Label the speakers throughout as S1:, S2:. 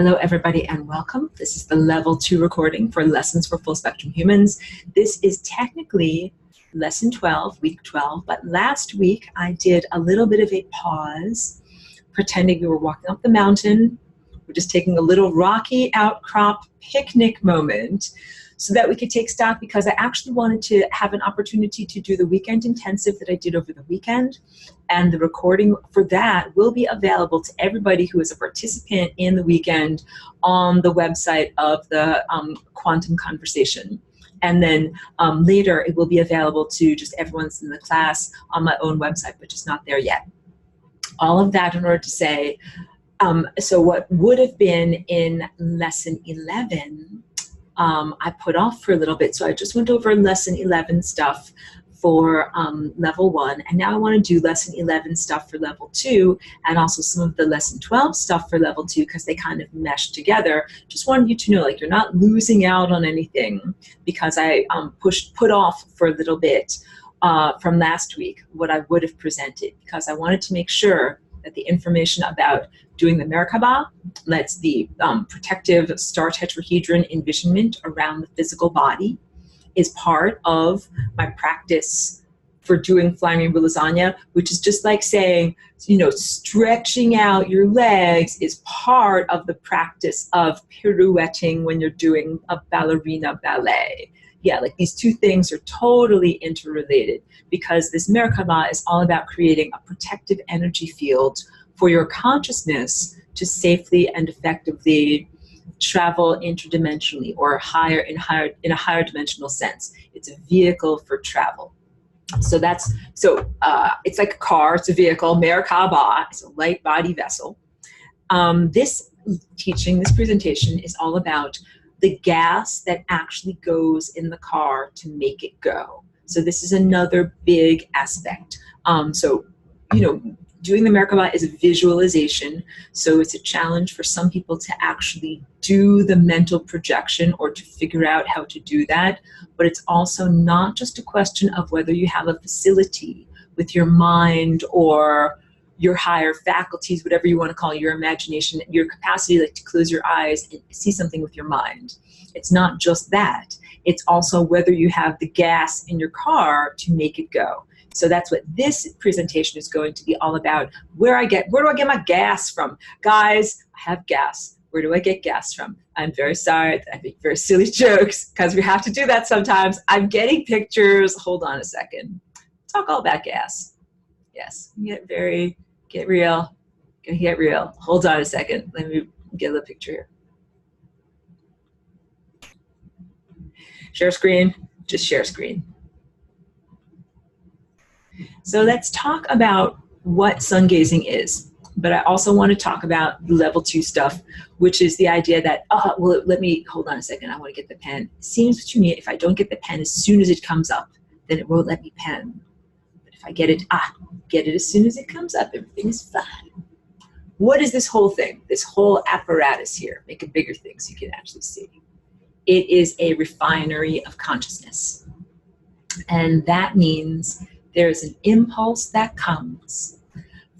S1: Hello, everybody, and welcome. This is the level 2 recording for Lessons for Full Spectrum Humans. This is technically lesson 12, week 12, but last week I did a little bit of a pause, pretending we were walking up the mountain. We're just taking a little rocky outcrop picnic moment so that we could take stock, because I actually wanted to have an opportunity to do the weekend intensive that I did over the weekend. And the recording for that will be available to everybody who is a participant in the weekend on the website of the Quantum Conversation. And then later it will be available to just everyone that's in the class on my own website, but just not there yet. All of that in order to say, so what would have been in lesson 11, I put off for a little bit. So I just went over lesson 11 stuff for level 1, and now I want to do lesson 11 stuff for level 2, and also some of the lesson 12 stuff for level 2, because they kind of mesh together. Just wanted you to know, like, you're not losing out on anything, because I put off for a little bit from last week what I would have presented, because I wanted to make sure that the information about doing the Merkaba, that's the protective star tetrahedron envisionment around the physical body, is part of my practice for doing flying rainbow lasagna, which is just like saying, you know, stretching out your legs is part of the practice of pirouetting when you're doing a ballerina ballet. Yeah, like these two things are totally interrelated, because this Merkaba is all about creating a protective energy field for your consciousness to safely and effectively travel interdimensionally, or in a higher dimensional sense. It's a vehicle for travel. So it's like a car, it's a vehicle. Merkaba is a light body vessel. This presentation is all about the gas that actually goes in the car to make it go. So this is another big aspect. Doing the Merkaba is a visualization, so it's a challenge for some people to actually do the mental projection or to figure out how to do that. But it's also not just a question of whether you have a facility with your mind or your higher faculties, whatever you want to call it, your imagination, your capacity, like to close your eyes and see something with your mind. It's not just that. It's also whether you have the gas in your car to make it go. So that's what this presentation is going to be all about. Where do I get my gas from? Guys, I have gas. Where do I get gas from? I'm very sorry. I make very silly jokes because we have to do that sometimes. I'm getting pictures. Hold on a second. Talk all about gas. Yes, get real. Get real. Hold on a second. Let me get a picture here. Share screen. Just share screen. So let's talk about what Sungazing is, but I also want to talk about level 2 stuff, which is the idea that, hold on a second, I want to get the pen. It seems to me if I don't get the pen as soon as it comes up, then it won't let me pen. But if I get it as soon as it comes up, everything is fine. What is this whole thing, this whole apparatus here? Make a bigger thing so you can actually see. It is a refinery of consciousness. And that means there's an impulse that comes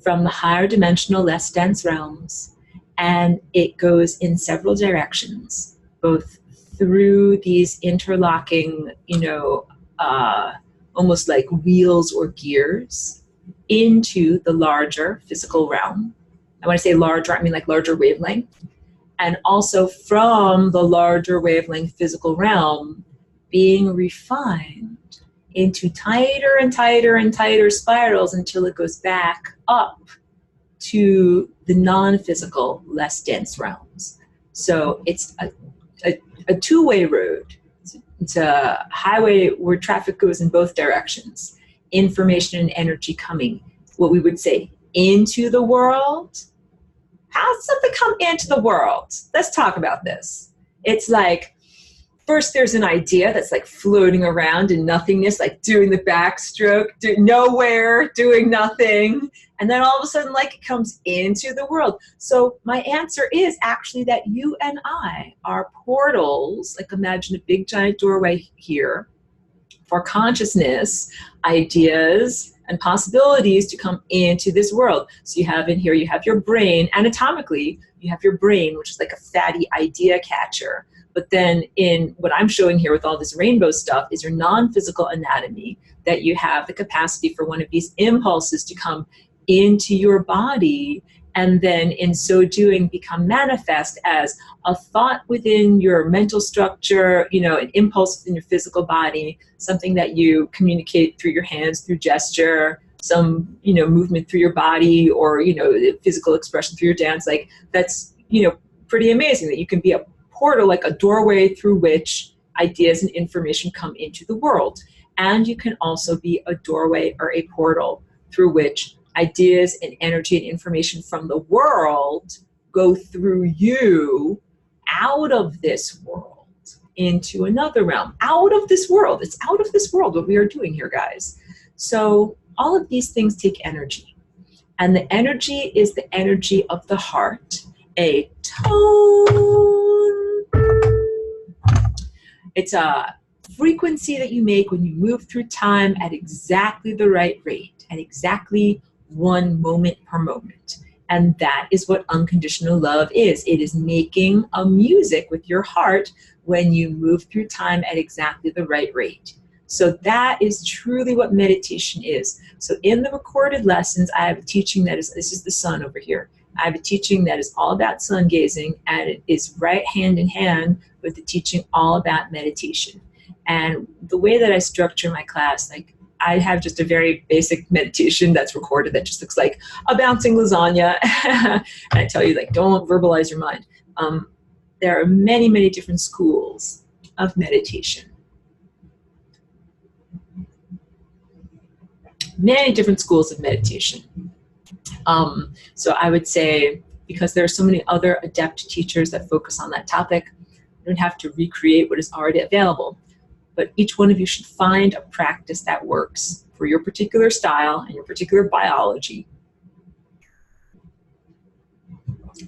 S1: from the higher dimensional, less dense realms, and it goes in several directions, both through these interlocking, almost like wheels or gears, into the larger physical realm. And when I say larger, I mean like larger wavelength. And also from the larger wavelength physical realm being refined into tighter and tighter and tighter spirals until it goes back up to the non-physical, less dense realms. So it's a two-way road. It's a highway where traffic goes in both directions. Information and energy coming, what we would say, into the world. How does something come into the world? Let's talk about this. It's like, first, there's an idea that's like floating around in nothingness, like doing the backstroke, nowhere, doing nothing. And then all of a sudden, like, it comes into the world. So my answer is actually that you and I are portals. Like, imagine a big giant doorway here for consciousness, ideas, and possibilities to come into this world. So you have in here, you have your brain anatomically, you have your brain, which is like a fatty idea catcher. But then in what I'm showing here with all this rainbow stuff is your non-physical anatomy, that you have the capacity for one of these impulses to come into your body, and then in so doing become manifest as a thought within your mental structure, an impulse within your physical body, something that you communicate through your hands, through gesture, some, movement through your body, or, physical expression through your dance. Like that's, pretty amazing that you can be a portal, like a doorway through which ideas and information come into the world. And you can also be a doorway or a portal through which ideas and energy and information from the world go through you out of this world into another realm, out of this world. It's out of this world what we are doing here, guys. So all of these things take energy, and the energy is the energy of the heart, a tone. It's a frequency that you make when you move through time at exactly the right rate, at exactly one moment per moment. And that is what unconditional love is. It is making a music with your heart when you move through time at exactly the right rate. So that is truly what meditation is. So in the recorded lessons, I have a teaching that is, this is the sun over here. I have a teaching that is all about sun gazing, and it is right hand in hand with the teaching all about meditation. And the way that I structure my class, like I have just a very basic meditation that's recorded that just looks like a bouncing lasagna. And I tell you, like, don't verbalize your mind. There are many, many different schools of meditation. Many different schools of meditation. So I would say, because there are so many other adept teachers that focus on that topic, you don't have to recreate what is already available. But each one of you should find a practice that works for your particular style and your particular biology,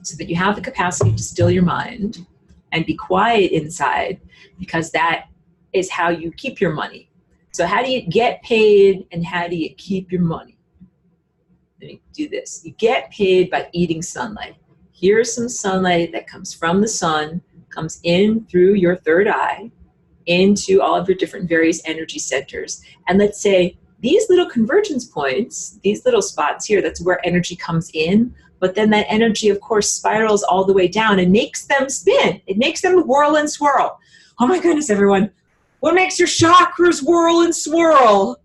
S1: so that you have the capacity to still your mind and be quiet inside, because that is how you keep your money. So how do you get paid, and how do you keep your money? Let me do this. You get paid by eating sunlight. Here's some sunlight that comes from the sun, comes in through your third eye, into all of your different various energy centers. And let's say these little convergence points, these little spots here, that's where energy comes in. But then that energy, of course, spirals all the way down and makes them spin. It makes them whirl and swirl. Oh my goodness, everyone. What makes your chakras whirl and swirl?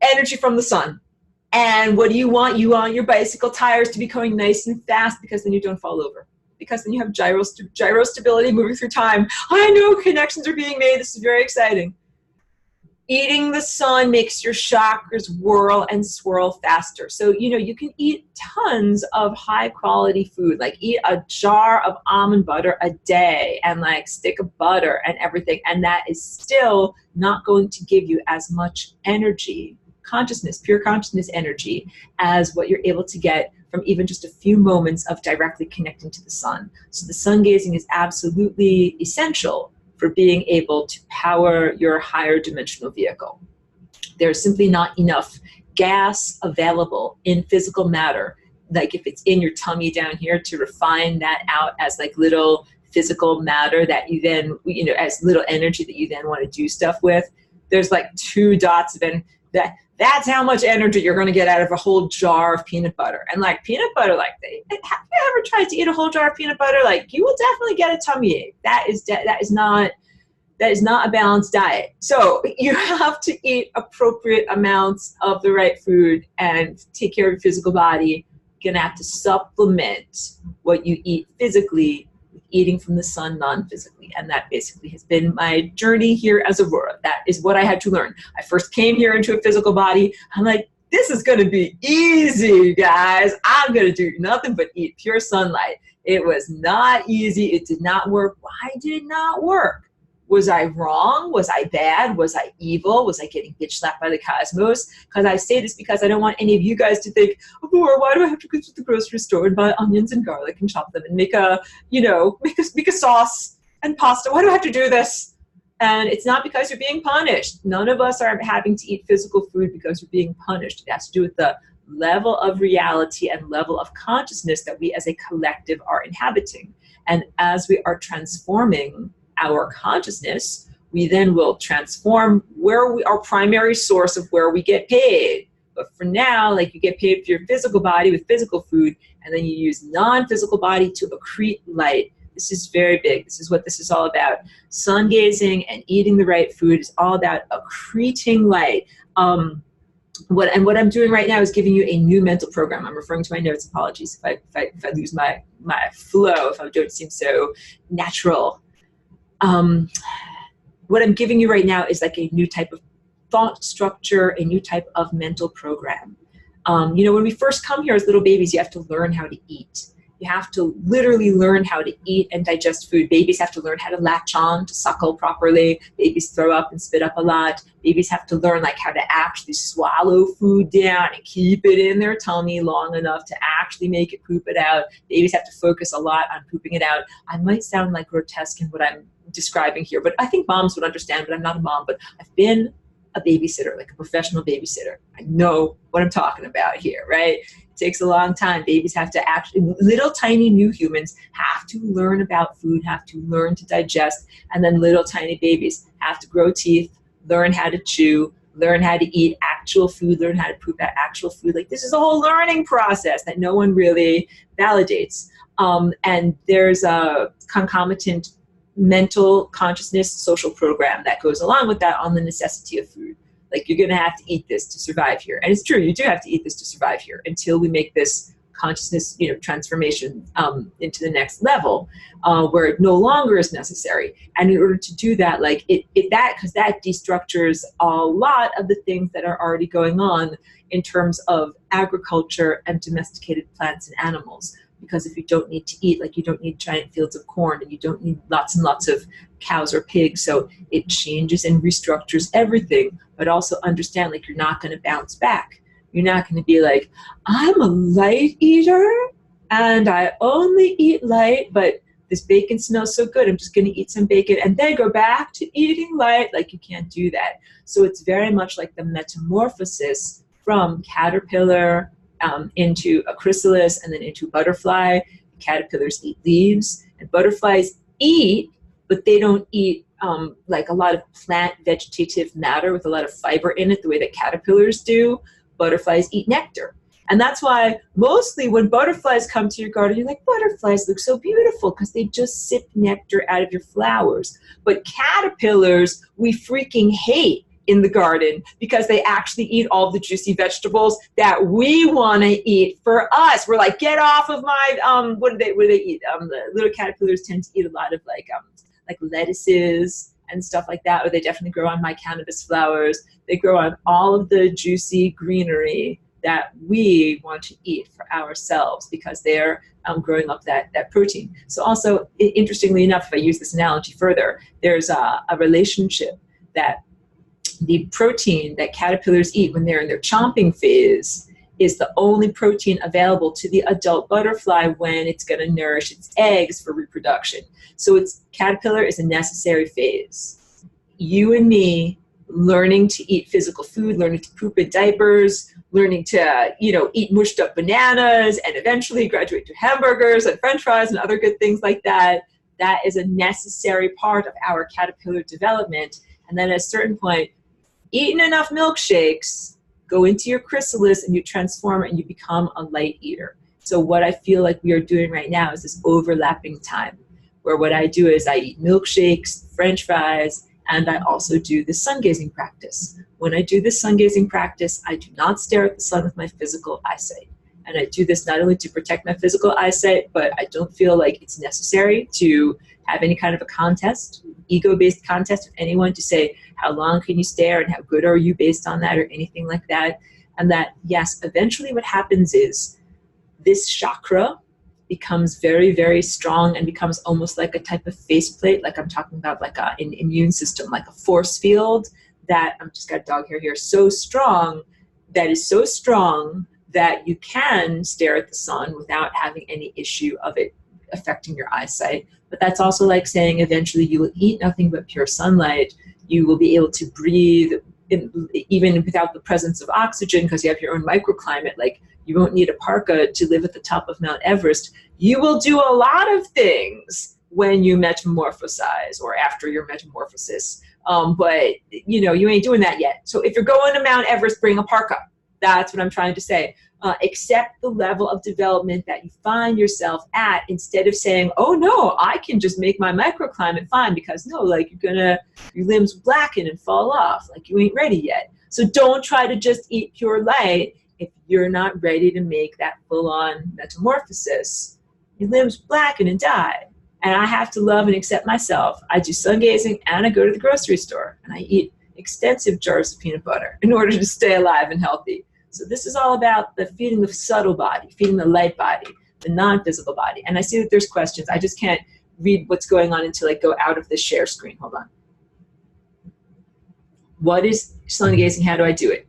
S1: Energy from the sun. And what do you want? You want your bicycle tires to be going nice and fast, because then you don't fall over. Because then you have gyro stability moving through time. I know connections are being made. This is very exciting. Eating the sun makes your chakras whirl and swirl faster. So, you can eat tons of high quality food, like eat a jar of almond butter a day and like stick of butter and everything. And that is still not going to give you as much energy, consciousness, pure consciousness energy, as what you're able to get from even just a few moments of directly connecting to the sun. So the sun gazing is absolutely essential for being able to power your higher dimensional vehicle. There's simply not enough gas available in physical matter, like if it's in your tummy down here, to refine that out as like little physical matter that you then, as little energy that you then want to do stuff with. There's like 2 dots of energy. That's how much energy you're going to get out of a whole jar of peanut butter. And like peanut butter, like, have you ever tried to eat a whole jar of peanut butter? Like, you will definitely get a tummy ache. That is not a balanced diet. So you have to eat appropriate amounts of the right food and take care of your physical body. You're going to have to supplement what you eat physically with eating from the sun non-physically. And that basically has been my journey here as Aurora. That is what I had to learn. I first came here into a physical body. I'm like, this is going to be easy, guys. I'm going to do nothing but eat pure sunlight. It was not easy. It did not work. Why did it not work? Was I wrong? Was I bad? Was I evil? Was I getting bitch slapped by the cosmos? Because I say this because I don't want any of you guys to think, oh, why do I have to go to the grocery store and buy onions and garlic and chop them and make a sauce and pasta? Why do I have to do this? And it's not because you're being punished. None of us are having to eat physical food because you're being punished. It has to do with the level of reality and level of consciousness that we as a collective are inhabiting. And as we are transforming our consciousness, we then will transform our primary source of where we get paid. But for now, like, you get paid for your physical body with physical food, and then you use non-physical body to accrete light. This is very big. This is what this is all about. Sun gazing and eating the right food is all about accreting light. What I'm doing right now is giving you a new mental program. I'm referring to my notes. Apologies if I lose my flow, if I don't seem so natural. What I'm giving you right now is like a new type of thought structure, a new type of mental program. When we first come here as little babies, you have to learn how to eat. You have to literally learn how to eat and digest food. Babies have to learn how to latch on, to suckle properly. Babies throw up and spit up a lot. Babies have to learn like how to actually swallow food down and keep it in their tummy long enough to actually make it poop it out. Babies have to focus a lot on pooping it out. I might sound like grotesque in what I'm describing here, but I think moms would understand, but I'm not a mom, but I've been a babysitter, like a professional babysitter. I know what I'm talking about here, right? It takes a long time. Babies have to actually, little tiny new humans have to learn about food, have to learn to digest, and then little tiny babies have to grow teeth, learn how to chew, learn how to eat actual food, learn how to poop out actual food. Like, this is a whole learning process that no one really validates. And there's a concomitant mental consciousness social program that goes along with that on the necessity of food. Like, you're going to have to eat this to survive here. And it's true, you do have to eat this to survive here until we make this consciousness, transformation into the next level where it no longer is necessary. And in order to do that, like because that destructures a lot of the things that are already going on in terms of agriculture and domesticated plants and animals. Because if you don't need to eat, like, you don't need giant fields of corn, and you don't need lots and lots of cows or pigs. So it changes and restructures everything, but also understand, like, you're not going to bounce back. You're not going to be like, I'm a light eater and I only eat light, but this bacon smells so good, I'm just going to eat some bacon and then go back to eating light. Like, you can't do that. So it's very much like the metamorphosis from caterpillar into a chrysalis and then into butterfly. Caterpillars eat leaves, and butterflies eat, but they don't eat like a lot of plant vegetative matter with a lot of fiber in it the way that caterpillars do. Butterflies eat nectar. And that's why mostly when butterflies come to your garden, you're like, butterflies look so beautiful because they just sip nectar out of your flowers. But caterpillars, we freaking hate in the garden because they actually eat all the juicy vegetables that we want to eat for us. We're like, get off of my, what do they eat? The little caterpillars tend to eat a lot of like lettuces and stuff like that, or they definitely grow on my cannabis flowers. They grow on all of the juicy greenery that we want to eat for ourselves because they're growing up that protein. So also, interestingly enough, if I use this analogy further, there's a relationship that the protein that caterpillars eat when they're in their chomping phase is the only protein available to the adult butterfly when it's going to nourish its eggs for reproduction. So caterpillar is a necessary phase. You and me learning to eat physical food, learning to poop in diapers, learning to, eat mushed up bananas, and eventually graduate to hamburgers and french fries and other good things like that. That is a necessary part of our caterpillar development. And then at a certain point, eating enough milkshakes, go into your chrysalis and you transform and you become a light eater. So what I feel like we are doing right now is this overlapping time where what I do is I eat milkshakes, french fries, and I also do the sun gazing practice. When I do this sun gazing practice, I do not stare at the sun with my physical eyesight. And I do this not only to protect my physical eyesight, but I don't feel like it's necessary to have any kind of a contest, ego-based contest with anyone to say, how long can you stare and how good are you based on that or anything like that. And that, yes, eventually what happens is this chakra becomes very, very strong and becomes almost like a type of faceplate, like I'm talking about like an immune system, like a force field that, I've just got dog hair here, so strong, that is so strong that you can stare at the sun without having any issue of it affecting your eyesight. But that's also like saying eventually you will eat nothing but pure sunlight. You will be able to breathe even without the presence of oxygen, because you have your own microclimate, like you won't need a parka to live at the top of Mount Everest. You will do a lot of things when you metamorphosize or after your metamorphosis. But you ain't doing that yet. So if you're going to Mount Everest, bring a parka. That's what I'm trying to say. Accept the level of development that you find yourself at, instead of saying, oh no, I can just make my microclimate fine, because no, like your limbs blacken and fall off, like you ain't ready yet. So don't try to just eat pure light if you're not ready to make that full-on metamorphosis. Your limbs blacken and die. And I have to love and accept myself. I do sun gazing, and I go to the grocery store, and I eat extensive jars of peanut butter in order to stay alive and healthy. So this is all about feeding the subtle body, feeding the light body, the non-physical body. And I see that there's questions. I just can't read what's going on until I go out of the share screen. Hold on. What is sun gazing? How do I do it?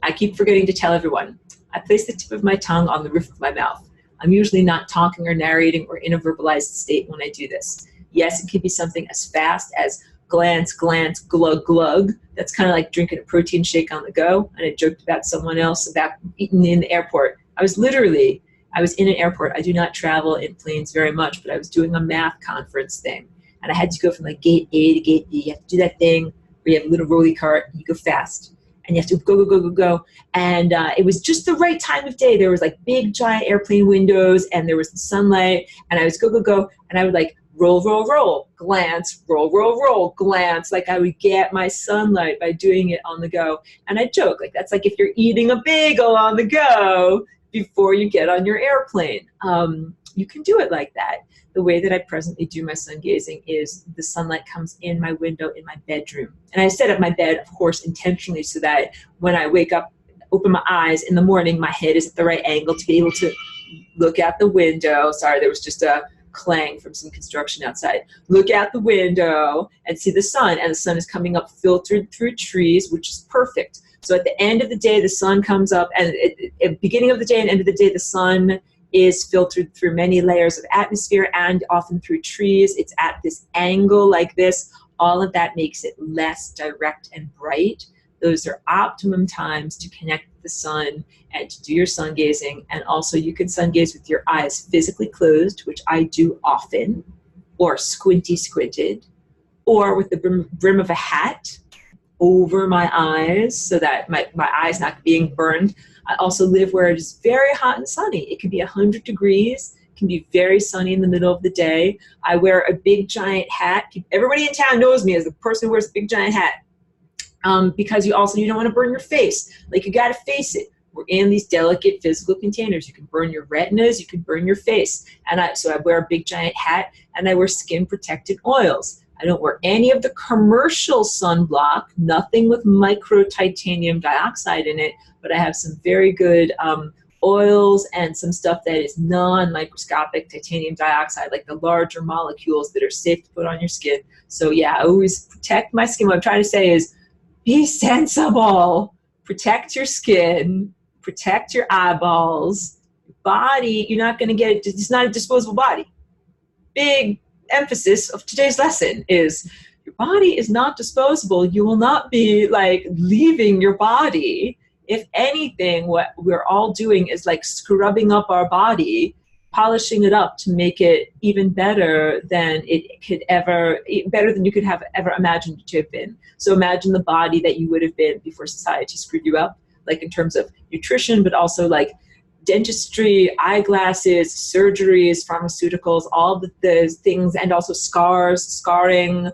S1: I keep forgetting to tell everyone. I place the tip of my tongue on the roof of my mouth. I'm usually not talking or narrating or in a verbalized state when I do this. Yes, it could be something as fast as glance, glance, glug, glug. That's kind of like drinking a protein shake on the go. And I joked about someone else about eating in the airport. I was in an airport. I do not travel in planes very much, but I was doing a math conference thing. And I had to go from like gate A to gate B. You have to do that thing where you have a little rolly cart and you go fast. And you have to go, go, go, go, go. And it was just the right time of day. There was like big, giant airplane windows, and there was the sunlight. And I was go, go, go. And I would like roll, roll, roll, glance, roll, roll, roll, glance. Like I would get my sunlight by doing it on the go. And I joke, like that's like if you're eating a bagel on the go before you get on your airplane. You can do it like that. The way that I presently do my sun gazing is the sunlight comes in my window in my bedroom. And I set up my bed, of course, intentionally so that when I wake up, open my eyes in the morning, my head is at the right angle to be able to look out the window. Sorry, there was just a clang from some construction outside. Look out the window and see the sun, and the sun is coming up filtered through trees, which is perfect. So at the end of the day, the sun comes up, and at the beginning of the day and end of the day, the sun is filtered through many layers of atmosphere and often through trees. It's at this angle like this. All of that makes it less direct and bright. Those are optimum times to connect with the sun and to do your sun gazing. And also you can sun gaze with your eyes physically closed, which I do often, or squinted, or with the brim of a hat over my eyes so that my eyes not being burned. I also live where it is very hot and sunny. It can be 100 degrees. It can be very sunny in the middle of the day. I wear a big giant hat. Everybody in town knows me as the person who wears a big giant hat. Because you don't want to burn your face. Like you got to face it. We're in these delicate physical containers. You can burn your retinas, you can burn your face. So I wear a big giant hat, and I wear skin protected oils. I don't wear any of the commercial sunblock, nothing with micro titanium dioxide in it, but I have some very good oils and some stuff that is non-microscopic titanium dioxide, like the larger molecules that are safe to put on your skin. So yeah, I always protect my skin. What I'm trying to say is be sensible. Protect your skin, protect your eyeballs, your body. You're not going to get it. It's not a disposable body. Big emphasis of today's lesson is your body is not disposable. You will not be like leaving your body. If anything, what we're all doing is like scrubbing up our body, polishing it up to make it even better than it could ever, better than you could have ever imagined it to have been. So imagine the body that you would have been before society screwed you up, like in terms of nutrition, but also like dentistry, eyeglasses, surgeries, pharmaceuticals, all the things, and also scarring,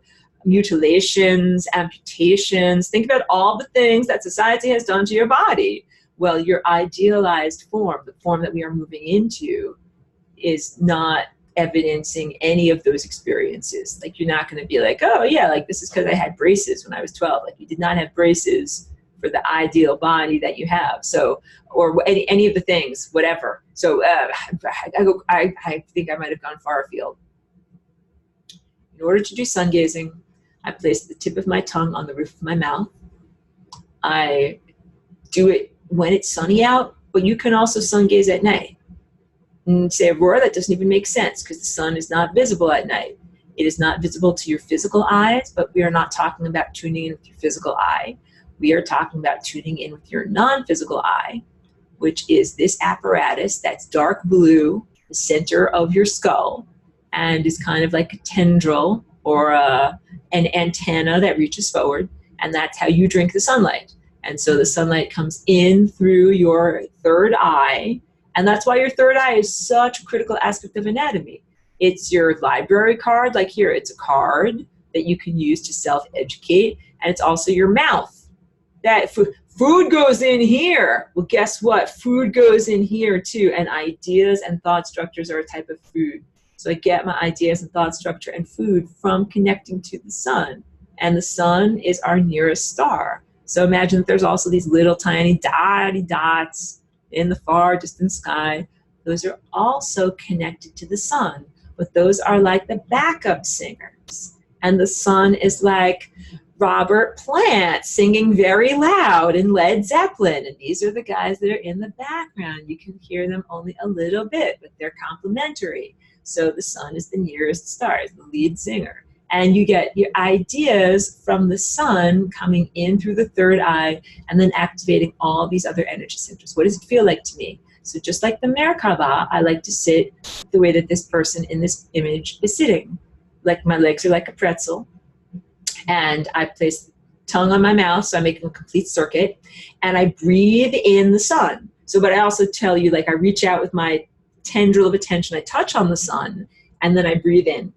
S1: mutilations, amputations. Think about all the things that society has done to your body. Well, your idealized form, the form that we are moving into, is not evidencing any of those experiences. Like you're not going to be like, oh yeah, like this is because I had braces when I was 12. Like you did not have braces for the ideal body that you have. So, or any of the things, whatever. So I think I might have gone far afield. In order to do sun gazing, I place the tip of my tongue on the roof of my mouth. I do it when it's sunny out, but you can also sun gaze at night. And say, Aurora, that doesn't even make sense because the sun is not visible at night. It is not visible to your physical eyes, but we are not talking about tuning in with your physical eye. we are talking about tuning in with your non-physical eye, which is this apparatus that's dark blue, the center of your skull, and is kind of like a tendril or an antenna that reaches forward, and that's how you drink the sunlight. And so the sunlight comes in through your third eye, and that's why your third eye is such a critical aspect of anatomy. It's your library card, like here, it's a card that you can use to self-educate, and it's also your mouth. That food goes in here. Well, guess what? Food goes in here too, and ideas and thought structures are a type of food. So I get my ideas and thought structure and food from connecting to the sun, and the sun is our nearest star. So imagine that there's also these little tiny dotty dots in the far distant sky. Those are also connected to the sun, but those are like the backup singers. And the sun is like Robert Plant singing very loud in Led Zeppelin. And these are the guys that are in the background. You can hear them only a little bit, but they're complementary. So the sun is the nearest star, is the lead singer. And you get your ideas from the sun coming in through the third eye and then activating all these other energy centers. What does it feel like to me? So just like the Merkaba, I like to sit the way that this person in this image is sitting. Like my legs are like a pretzel, and I place tongue on my mouth, so I'm making a complete circuit, and I breathe in the sun. So, but I also tell you, like, I reach out with my tendril of attention, I touch on the sun, and then I breathe in.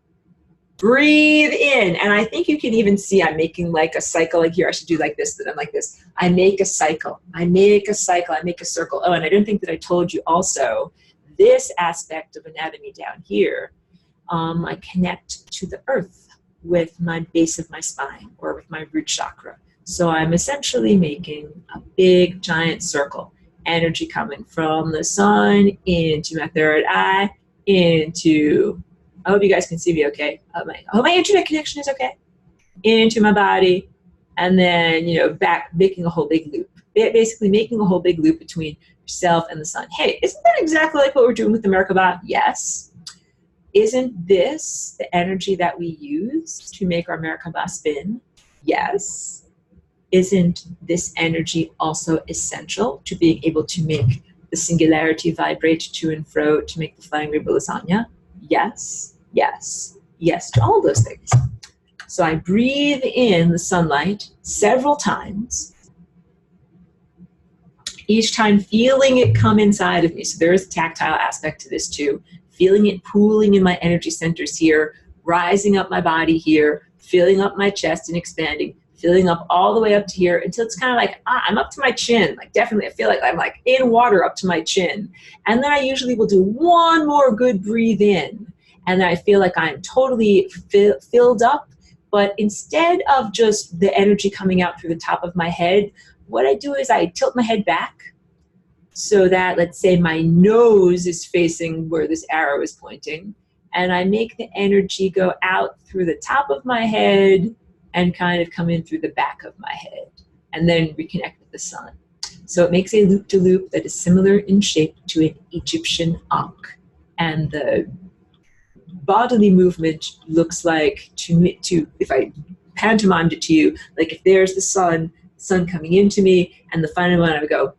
S1: Breathe in, and I think you can even see I'm making like a cycle. Like here, I should do like this, that I'm like this. I make a cycle, I make a cycle, I make a circle. Oh, and I don't think that I told you also, this aspect of anatomy down here, I connect to the earth with my base of my spine or with my root chakra. So I'm essentially making a big giant circle, energy coming from the sun into my third eye, into, I hope you guys can see me okay. I hope my internet connection is okay. Into my body, and then, you know, back, making a whole big loop. Basically making a whole big loop between yourself and the sun. Hey, isn't that exactly like what we're doing with the Merkaba? Yes. Isn't this the energy that we use to make our Merkaba spin? Yes. Isn't this energy also essential to being able to make the singularity vibrate to and fro to make the flying rainbow lasagna? Yes, yes, yes to all those things. So I breathe in the sunlight several times, each time feeling it come inside of me. So there is a tactile aspect to this too. Feeling it pooling in my energy centers here, rising up my body here, filling up my chest and expanding, filling up all the way up to here until it's kind of like, I'm up to my chin. Like definitely I feel like I'm like in water up to my chin. And then I usually will do one more good breathe in. And then I feel like I'm totally filled up. But instead of just the energy coming out through the top of my head, what I do is I tilt my head back so that, let's say, my nose is facing where this arrow is pointing. And I make the energy go out through the top of my head and kind of come in through the back of my head, and then reconnect with the sun. So it makes a loop-to-loop that is similar in shape to an Egyptian ankh. And the bodily movement looks like, if I pantomimed it to you, like if there's the sun coming into me, and the final one I would go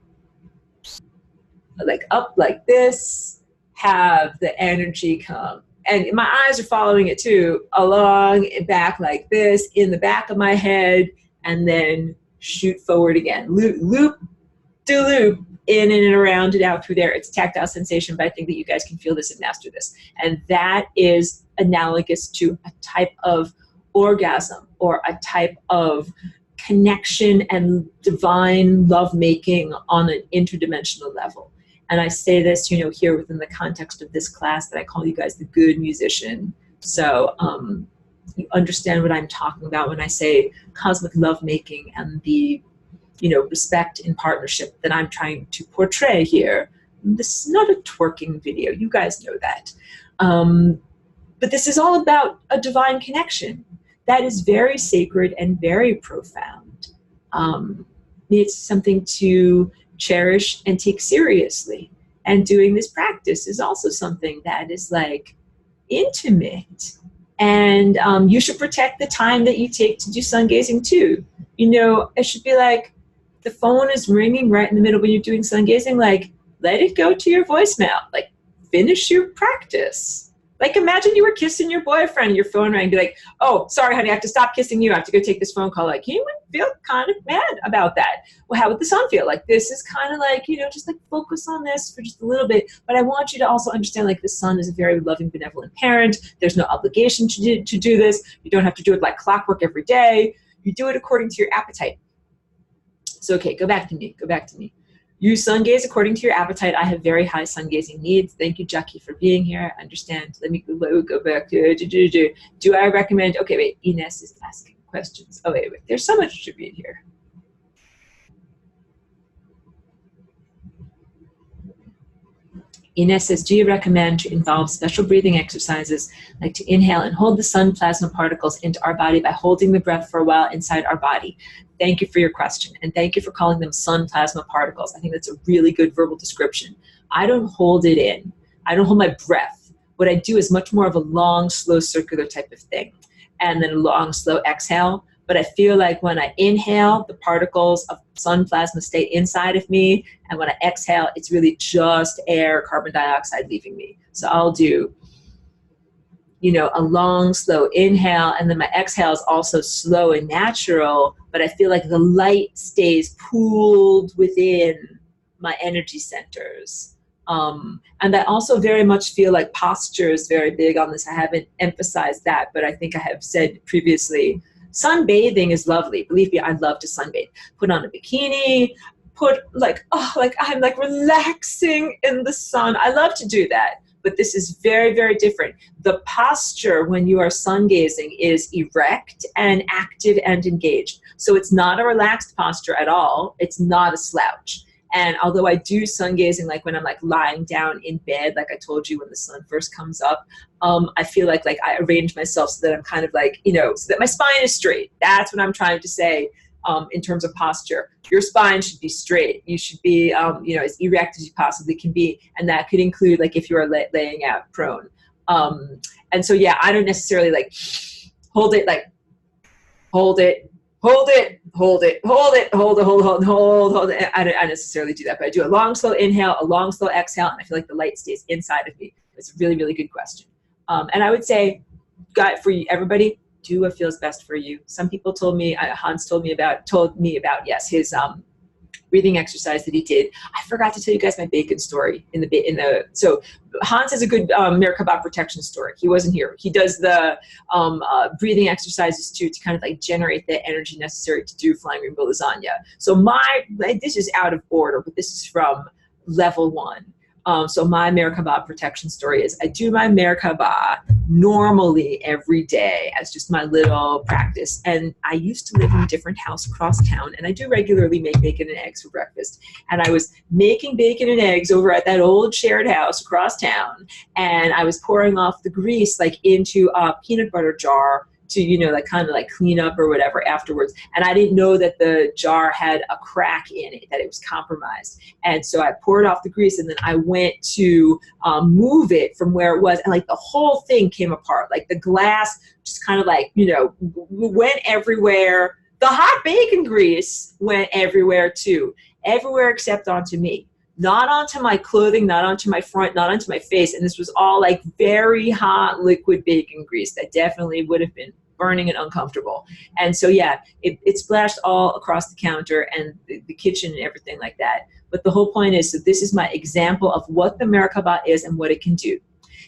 S1: like up like this, have the energy come. And my eyes are following it too, along and back like this, in the back of my head, and then shoot forward again. Loop to loop, in and around and out through there. It's a tactile sensation, but I think that you guys can feel this and master this. And that is analogous to a type of orgasm or a type of connection and divine lovemaking on an interdimensional level. And I say this, you know, here within the context of this class that I call you guys the good musician. So you understand what I'm talking about when I say cosmic lovemaking and the, you know, respect and partnership that I'm trying to portray here. This is not a twerking video. You guys know that. But this is all about a divine connection that is very sacred and very profound. It's something to cherish and take seriously. And doing this practice is also something that is like intimate. And you should protect the time that you take to do sun gazing too. You know, it should be like, the phone is ringing right in the middle when you're doing sun gazing, like, let it go to your voicemail. Like, finish your practice. Like, imagine you were kissing your boyfriend and your phone rang, be like, oh, sorry, honey, I have to stop kissing you. I have to go take this phone call. Like, you would feel kind of mad about that. Well, how would the sun feel? Like, this is kind of like, just like focus on this for just a little bit. But I want you to also understand, like, the sun is a very loving, benevolent parent. There's no obligation to do this. You don't have to do it like clockwork every day. You do it according to your appetite. So, okay, go back to me. You sun gaze according to your appetite. I have very high sun gazing needs. Thank you, Jackie, for being here. I understand. Let me go back to do I recommend? Okay, wait. Ines is asking questions. Oh, wait. There's so much to read here. Ines says, do you recommend to involve special breathing exercises like to inhale and hold the sun plasma particles into our body by holding the breath for a while inside our body? Thank you for your question, and thank you for calling them sun plasma particles. I think that's a really good verbal description. I don't hold it in. I don't hold my breath. What I do is much more of a long, slow, circular type of thing, and then a long, slow exhale. But I feel like when I inhale, the particles of sun plasma stay inside of me, and when I exhale, it's really just air, carbon dioxide leaving me. So I'll do, a long, slow inhale, and then my exhale is also slow and natural, but I feel like the light stays pooled within my energy centers. And I also very much feel like posture is very big on this. I haven't emphasized that, but I think I have said previously, sunbathing is lovely. Believe me, I love to sunbathe. Put on a bikini, I'm like relaxing in the sun. I love to do that, but this is very, very different. The posture when you are sun gazing is erect and active and engaged. So it's not a relaxed posture at all. It's not a slouch. And although I do sun gazing, like when I'm like lying down in bed, like I told you when the sun first comes up, I feel like I arrange myself so that I'm kind of like, so that my spine is straight. That's what I'm trying to say in terms of posture. Your spine should be straight. You should be, as erect as you possibly can be. And that could include like if you are laying out prone. And so, yeah, I don't necessarily like hold it, hold it. I don't necessarily do that, but I do a long, slow inhale, a long, slow exhale, and I feel like the light stays inside of me. It's a really, really good question. And I would say, for everybody, do what feels best for you. Some people told me, Hans told me about, yes, his breathing exercise that he did. I forgot to tell you guys my bacon story so Hans has a good Merkaba protection story. He wasn't here. He does the breathing exercises too to kind of like generate the energy necessary to do flying rainbow lasagna. So this is out of order, but this is from level 1. So my Merkaba protection story is I do my Merkaba normally every day as just my little practice. And I used to live in a different house across town, and I do regularly make bacon and eggs for breakfast. And I was making bacon and eggs over at that old shared house across town, and I was pouring off the grease like into a peanut butter jar to, kind of like clean up or whatever afterwards. And I didn't know that the jar had a crack in it, that it was compromised. And so I poured off the grease, and then I went to move it from where it was. And like the whole thing came apart. Like the glass just kind of like, went everywhere. The hot bacon grease went everywhere too. Everywhere except onto me. Not onto my clothing, not onto my front, not onto my face. And this was all like very hot liquid bacon grease that definitely would have been burning and uncomfortable. And so, yeah, it splashed all across the counter and the kitchen and everything like that. But the whole point is, so this is my example of what the Merkaba is and what it can do.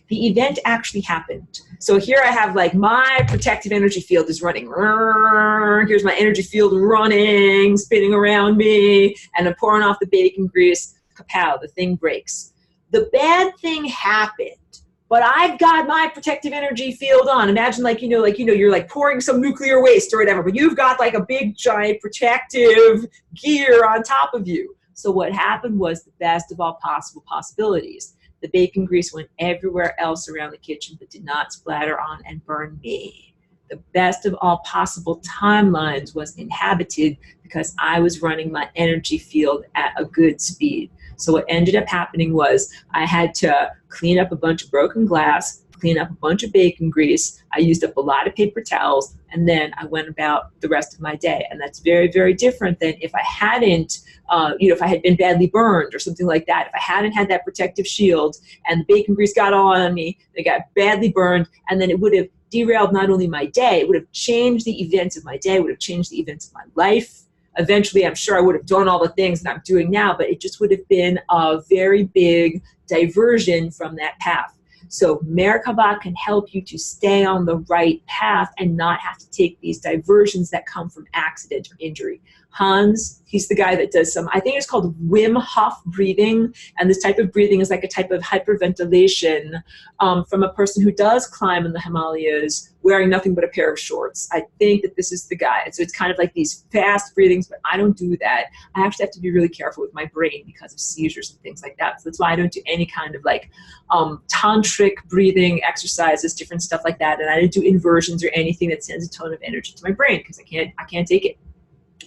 S1: The event actually happened. So here I have like my protective energy field is running. Here's my energy field running, spinning around me, and I'm pouring off the bacon grease. Kapow, the thing breaks. The bad thing happened, but I've got my protective energy field on. Imagine you're like pouring some nuclear waste or whatever, but you've got like a big giant protective gear on top of you. So what happened was the best of all possible possibilities. The bacon grease went everywhere else around the kitchen, but did not splatter on and burn me. The best of all possible timelines was inhabited because I was running my energy field at a good speed. So what ended up happening was I had to clean up a bunch of broken glass, clean up a bunch of bacon grease. I used up a lot of paper towels, and then I went about the rest of my day. And that's very, very different than if I hadn't, if I had been badly burned or something like that. If I hadn't had that protective shield and the bacon grease got all on me, they got badly burned, and then it would have derailed not only my day, it would have changed the events of my day, it would have changed the events of my life. Eventually, I'm sure I would have done all the things that I'm doing now, but it just would have been a very big diversion from that path. So Merkaba can help you to stay on the right path and not have to take these diversions that come from accident or injury. Hans, he's the guy that does I think it's called Wim Hof breathing. And this type of breathing is like a type of hyperventilation from a person who does climb in the Himalayas wearing nothing but a pair of shorts. I think that this is the guy. So it's kind of like these fast breathings, but I don't do that. I actually have to be really careful with my brain because of seizures and things like that. So that's why I don't do any kind of like tantric breathing exercises, different stuff like that. And I don't do inversions or anything that sends a ton of energy to my brain because I can't take it.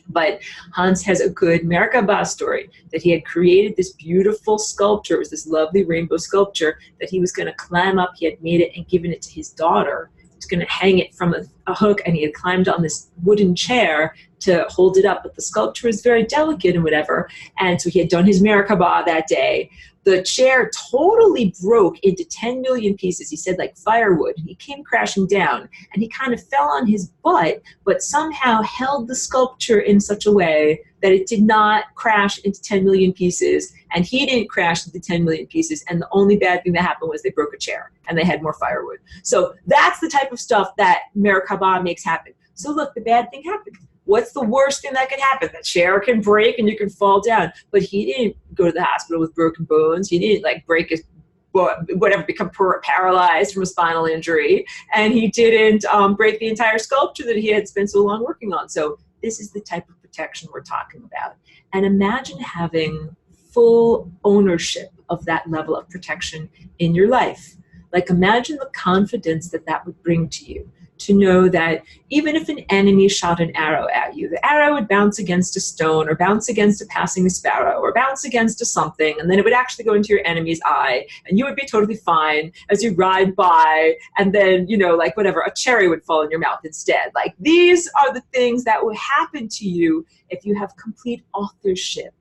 S1: But Hans has a good Merkaba story that he had created this beautiful sculpture. It was this lovely rainbow sculpture that he was going to climb up. He had made it and given it to his daughter. He was going to hang it from a hook, and he had climbed on this wooden chair to hold it up. But the sculpture was very delicate and whatever. And so he had done his Merkaba that day. The chair totally broke into 10 million pieces. He said like firewood. He came crashing down, and he kind of fell on his butt, but somehow held the sculpture in such a way that it did not crash into 10 million pieces, and he didn't crash into 10 million pieces, and the only bad thing that happened was they broke a chair, and they had more firewood. So that's the type of stuff that Merkaba makes happen. So look, the bad thing happened. What's the worst thing that could happen? The chair can break and you can fall down. But he didn't go to the hospital with broken bones. He didn't like break his, become paralyzed from a spinal injury. And he didn't break the entire sculpture that he had spent so long working on. So this is the type of protection we're talking about. And imagine having full ownership of that level of protection in your life. Like imagine the confidence that that would bring to you. To know that even if an enemy shot an arrow at you, the arrow would bounce against a stone or bounce against a passing sparrow or bounce against a something, and then it would actually go into your enemy's eye, and you would be totally fine as you ride by, and then, like whatever, a cherry would fall in your mouth instead. Like these are the things that will happen to you if you have complete authorship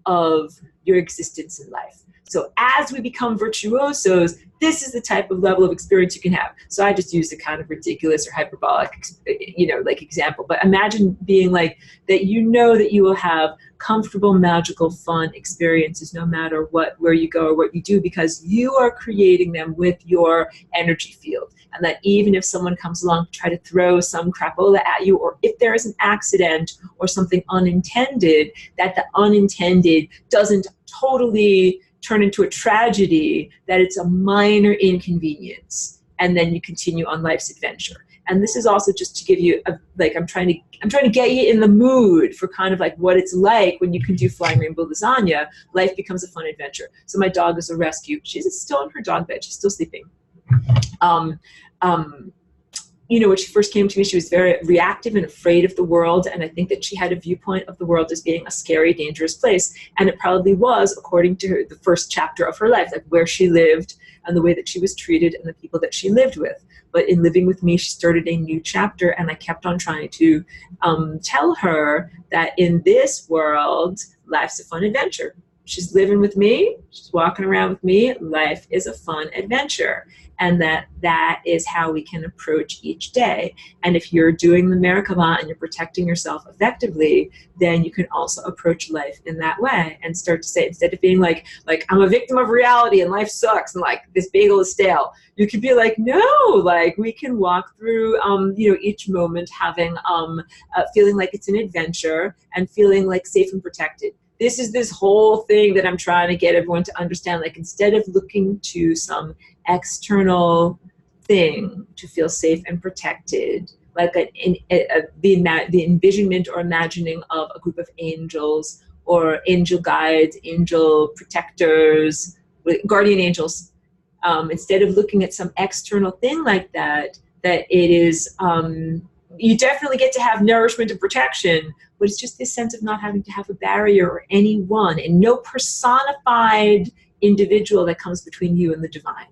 S1: of your existence in life. So as we become virtuosos, this is the type of level of experience you can have. So I just used a kind of ridiculous or hyperbolic, example. But imagine being like that. That you will have comfortable, magical, fun experiences no matter where you go or what you do, because you are creating them with your energy field. And that even if someone comes along to try to throw some crapola at you, or if there is an accident or something unintended, that the unintended doesn't totally turn into a tragedy, that it's a minor inconvenience, and then you continue on life's adventure. And this is also just to give you I'm trying to get you in the mood for kind of like what it's like when you can do flying rainbow lasagna. Life becomes a fun adventure. So my dog is a rescue. She's still in her dog bed. She's still sleeping. When she first came to me, she was very reactive and afraid of the world. And I think that she had a viewpoint of the world as being a scary, dangerous place. And it probably was, according to her, the first chapter of her life, like where she lived and the way that she was treated and the people that she lived with. But in living with me, she started a new chapter. And I kept on trying to tell her that in this world, life's a fun adventure. She's living with me. She's walking around with me. Life is a fun adventure. And that is how we can approach each day. And if you're doing the Merkaba and you're protecting yourself effectively, then you can also approach life in that way and start to say, instead of being like I'm a victim of reality and life sucks and like this bagel is stale, you could be like, no, like we can walk through, each moment having, feeling like it's an adventure and feeling like safe and protected. This is this whole thing that I'm trying to get everyone to understand. Like instead of looking to some external thing to feel safe and protected, like the envisionment or imagining of a group of angels or angel guides, angel protectors, guardian angels, instead of looking at some external thing like that it is, you definitely get to have nourishment and protection, but it's just this sense of not having to have a barrier or anyone, and no personified individual that comes between you and the divine.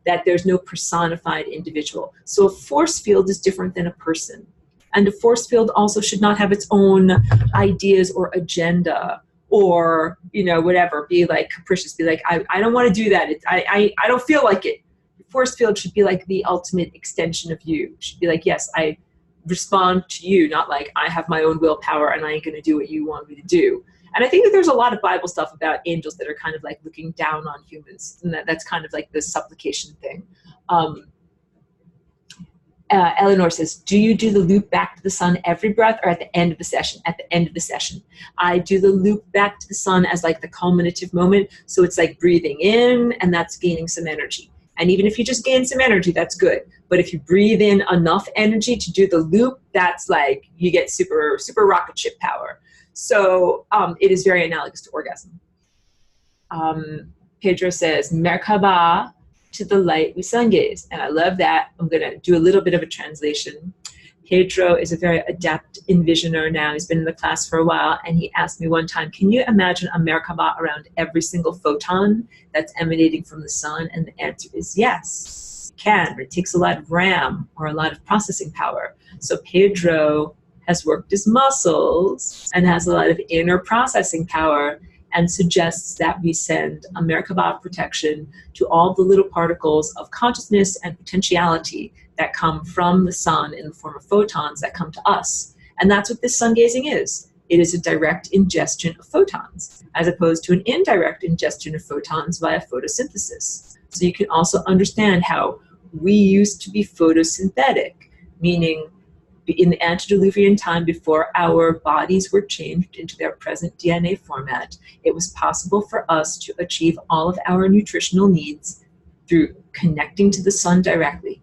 S1: that there's no personified individual. So a force field is different than a person. And a force field also should not have its own ideas or agenda or, whatever, be like capricious, be like, I don't want to do that. I don't feel like it. The force field should be like the ultimate extension of you. It should be like, yes, I respond to you, not like I have my own willpower and I ain't going to do what you want me to do. And I think that there's a lot of Bible stuff about angels that are kind of like looking down on humans, and that's kind of like the supplication thing. Eleanor says, do you do the loop back to the sun every breath or at the end of the session? At the end of the session. I do the loop back to the sun as like the culminative moment. So it's like breathing in, and that's gaining some energy. And even if you just gain some energy, that's good. But if you breathe in enough energy to do the loop, that's like you get super, super rocket ship power. So it is very analogous to orgasm. Pedro says, Merkaba, to the light we sun gaze. And I love that. I'm going to do a little bit of a translation. Pedro is a very adept envisioner now. He's been in the class for a while, and he asked me one time, can you imagine a Merkaba around every single photon that's emanating from the sun? And the answer is yes, you can. It takes a lot of RAM, or a lot of processing power. So Pedro has worked his muscles and has a lot of inner processing power, and suggests that we send a Merkaba protection to all the little particles of consciousness and potentiality that come from the sun in the form of photons that come to us. And that's what this sun gazing is. It is a direct ingestion of photons, as opposed to an indirect ingestion of photons via photosynthesis. So you can also understand how we used to be photosynthetic, meaning in the antediluvian time, before our bodies were changed into their present DNA format, it was possible for us to achieve all of our nutritional needs through connecting to the sun directly.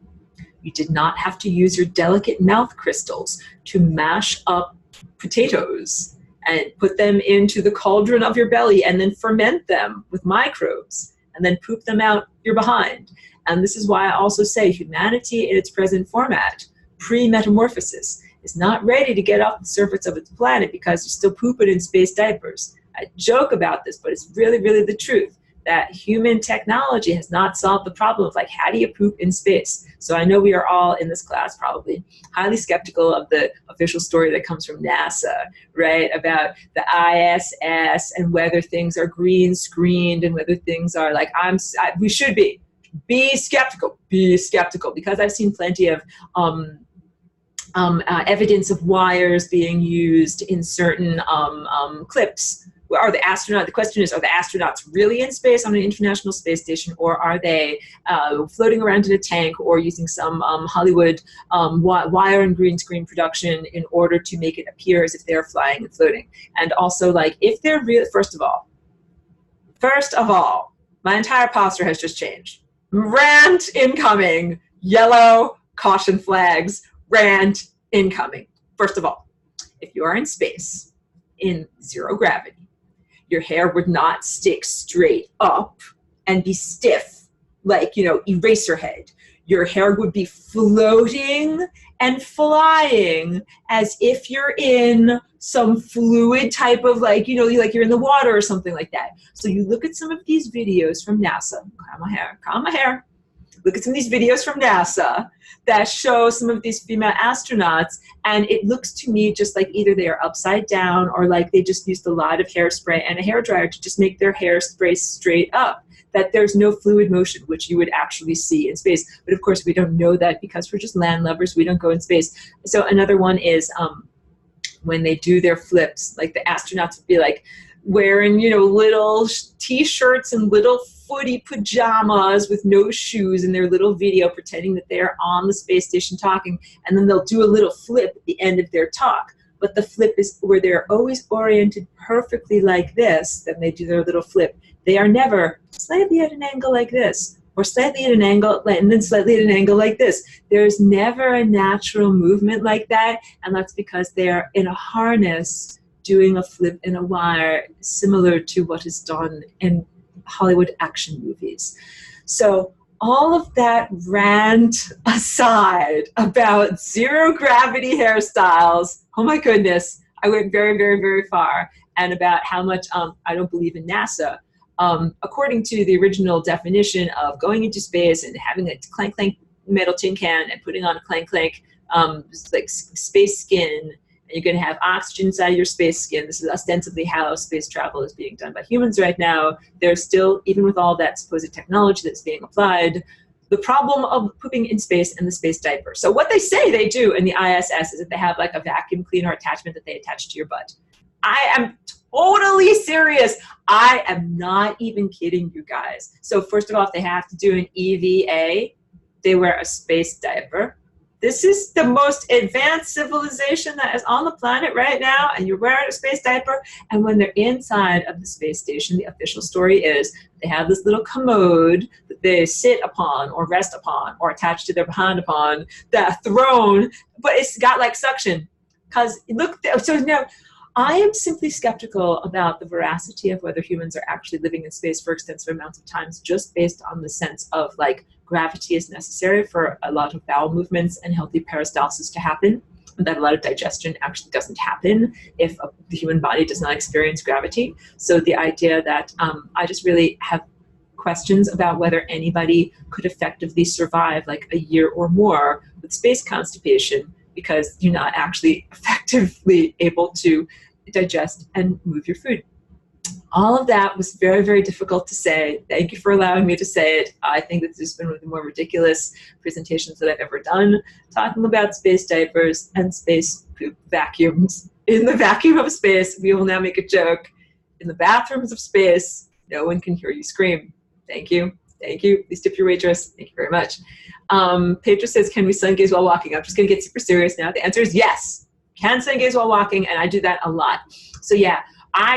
S1: You did not have to use your delicate mouth crystals to mash up potatoes and put them into the cauldron of your belly and then ferment them with microbes and then poop them out your behind. And this is why I also say humanity in its present format, pre-metamorphosis, is not ready to get off the surface of its planet because you're still pooping in space diapers. I joke about this, but it's really, really the truth that human technology has not solved the problem of like, how do you poop in space? So I know we are all in this class probably highly skeptical of the official story that comes from NASA, right? About the ISS and whether things are green screened and whether things are like, we should be skeptical, because I've seen plenty of evidence of wires being used in certain clips. The question is, are the astronauts really in space on an international space station, or are they floating around in a tank or using some Hollywood wire and green screen production in order to make it appear as if they're flying and floating? And also, like, if they're real, first of all, my entire posture has just changed. Rant incoming, yellow caution flags, rant incoming. First of all, if you are in space in zero gravity, your hair would not stick straight up and be stiff like, eraser head. Your hair would be floating and flying as if you're in some fluid type of like you're in the water or something like that. So you look at some of these videos from NASA, calm my hair. Look at some of these videos from NASA that show some of these female astronauts, and it looks to me just like either they are upside down or like they just used a lot of hairspray and a hairdryer to just make their hair spray straight up, that there's no fluid motion, which you would actually see in space. But of course, we don't know that because we're just land lubbers. We don't go in space. So another one is when they do their flips, like the astronauts would be like wearing, little t-shirts and little footy pajamas with no shoes in their little video, pretending that they're on the space station talking, and then they'll do a little flip at the end of their talk. But the flip is where they're always oriented perfectly like this, then they do their little flip. They are never slightly at an angle like this, or slightly at an angle, and then slightly at an angle like this. There's never a natural movement like that, and that's because they're in a harness doing a flip in a wire, similar to what is done in Hollywood action movies. So all of that rant aside about zero gravity hairstyles, oh my goodness, I went very, very, very far, and about how much I don't believe in NASA. according to the original definition of going into space and having a clank clank metal tin can and putting on a clank clank like space skin, and you're going to have oxygen inside of your space skin. This is ostensibly how space travel is being done by humans right now. There's still, even with all that supposed technology that's being applied, the problem of pooping in space and the space diaper. So what they say they do in the ISS is that they have like a vacuum cleaner attachment that they attach to your butt. I am totally serious. I am not even kidding you guys. So first of all, if they have to do an EVA, they wear a space diaper. This is the most advanced civilization that is on the planet right now, and you're wearing a space diaper. And when they're inside of the space station, the official story is they have this little commode that they sit upon or rest upon or attach to their behind upon, that throne, but it's got like suction. Because look, so now I am simply skeptical about the veracity of whether humans are actually living in space for extensive amounts of times, just based on the sense of like gravity is necessary for a lot of bowel movements and healthy peristalsis to happen, and that a lot of digestion actually doesn't happen if the human body does not experience gravity. So the idea that I just really have questions about whether anybody could effectively survive like a year or more with space constipation, because you're not actually effectively able to digest and move your food. All of that was very, very difficult to say. Thank you for allowing me to say it. I think that this has been one of the more ridiculous presentations that I've ever done, talking about space diapers and space poop vacuums. In the vacuum of space, we will now make a joke. In the bathrooms of space, no one can hear you scream. Thank you. Thank you. Please tip your waitress. Thank you very much. Pedro says, can we sun gaze while walking? I'm just going to get super serious now. The answer is yes. Can sun gaze while walking, and I do that a lot. So yeah,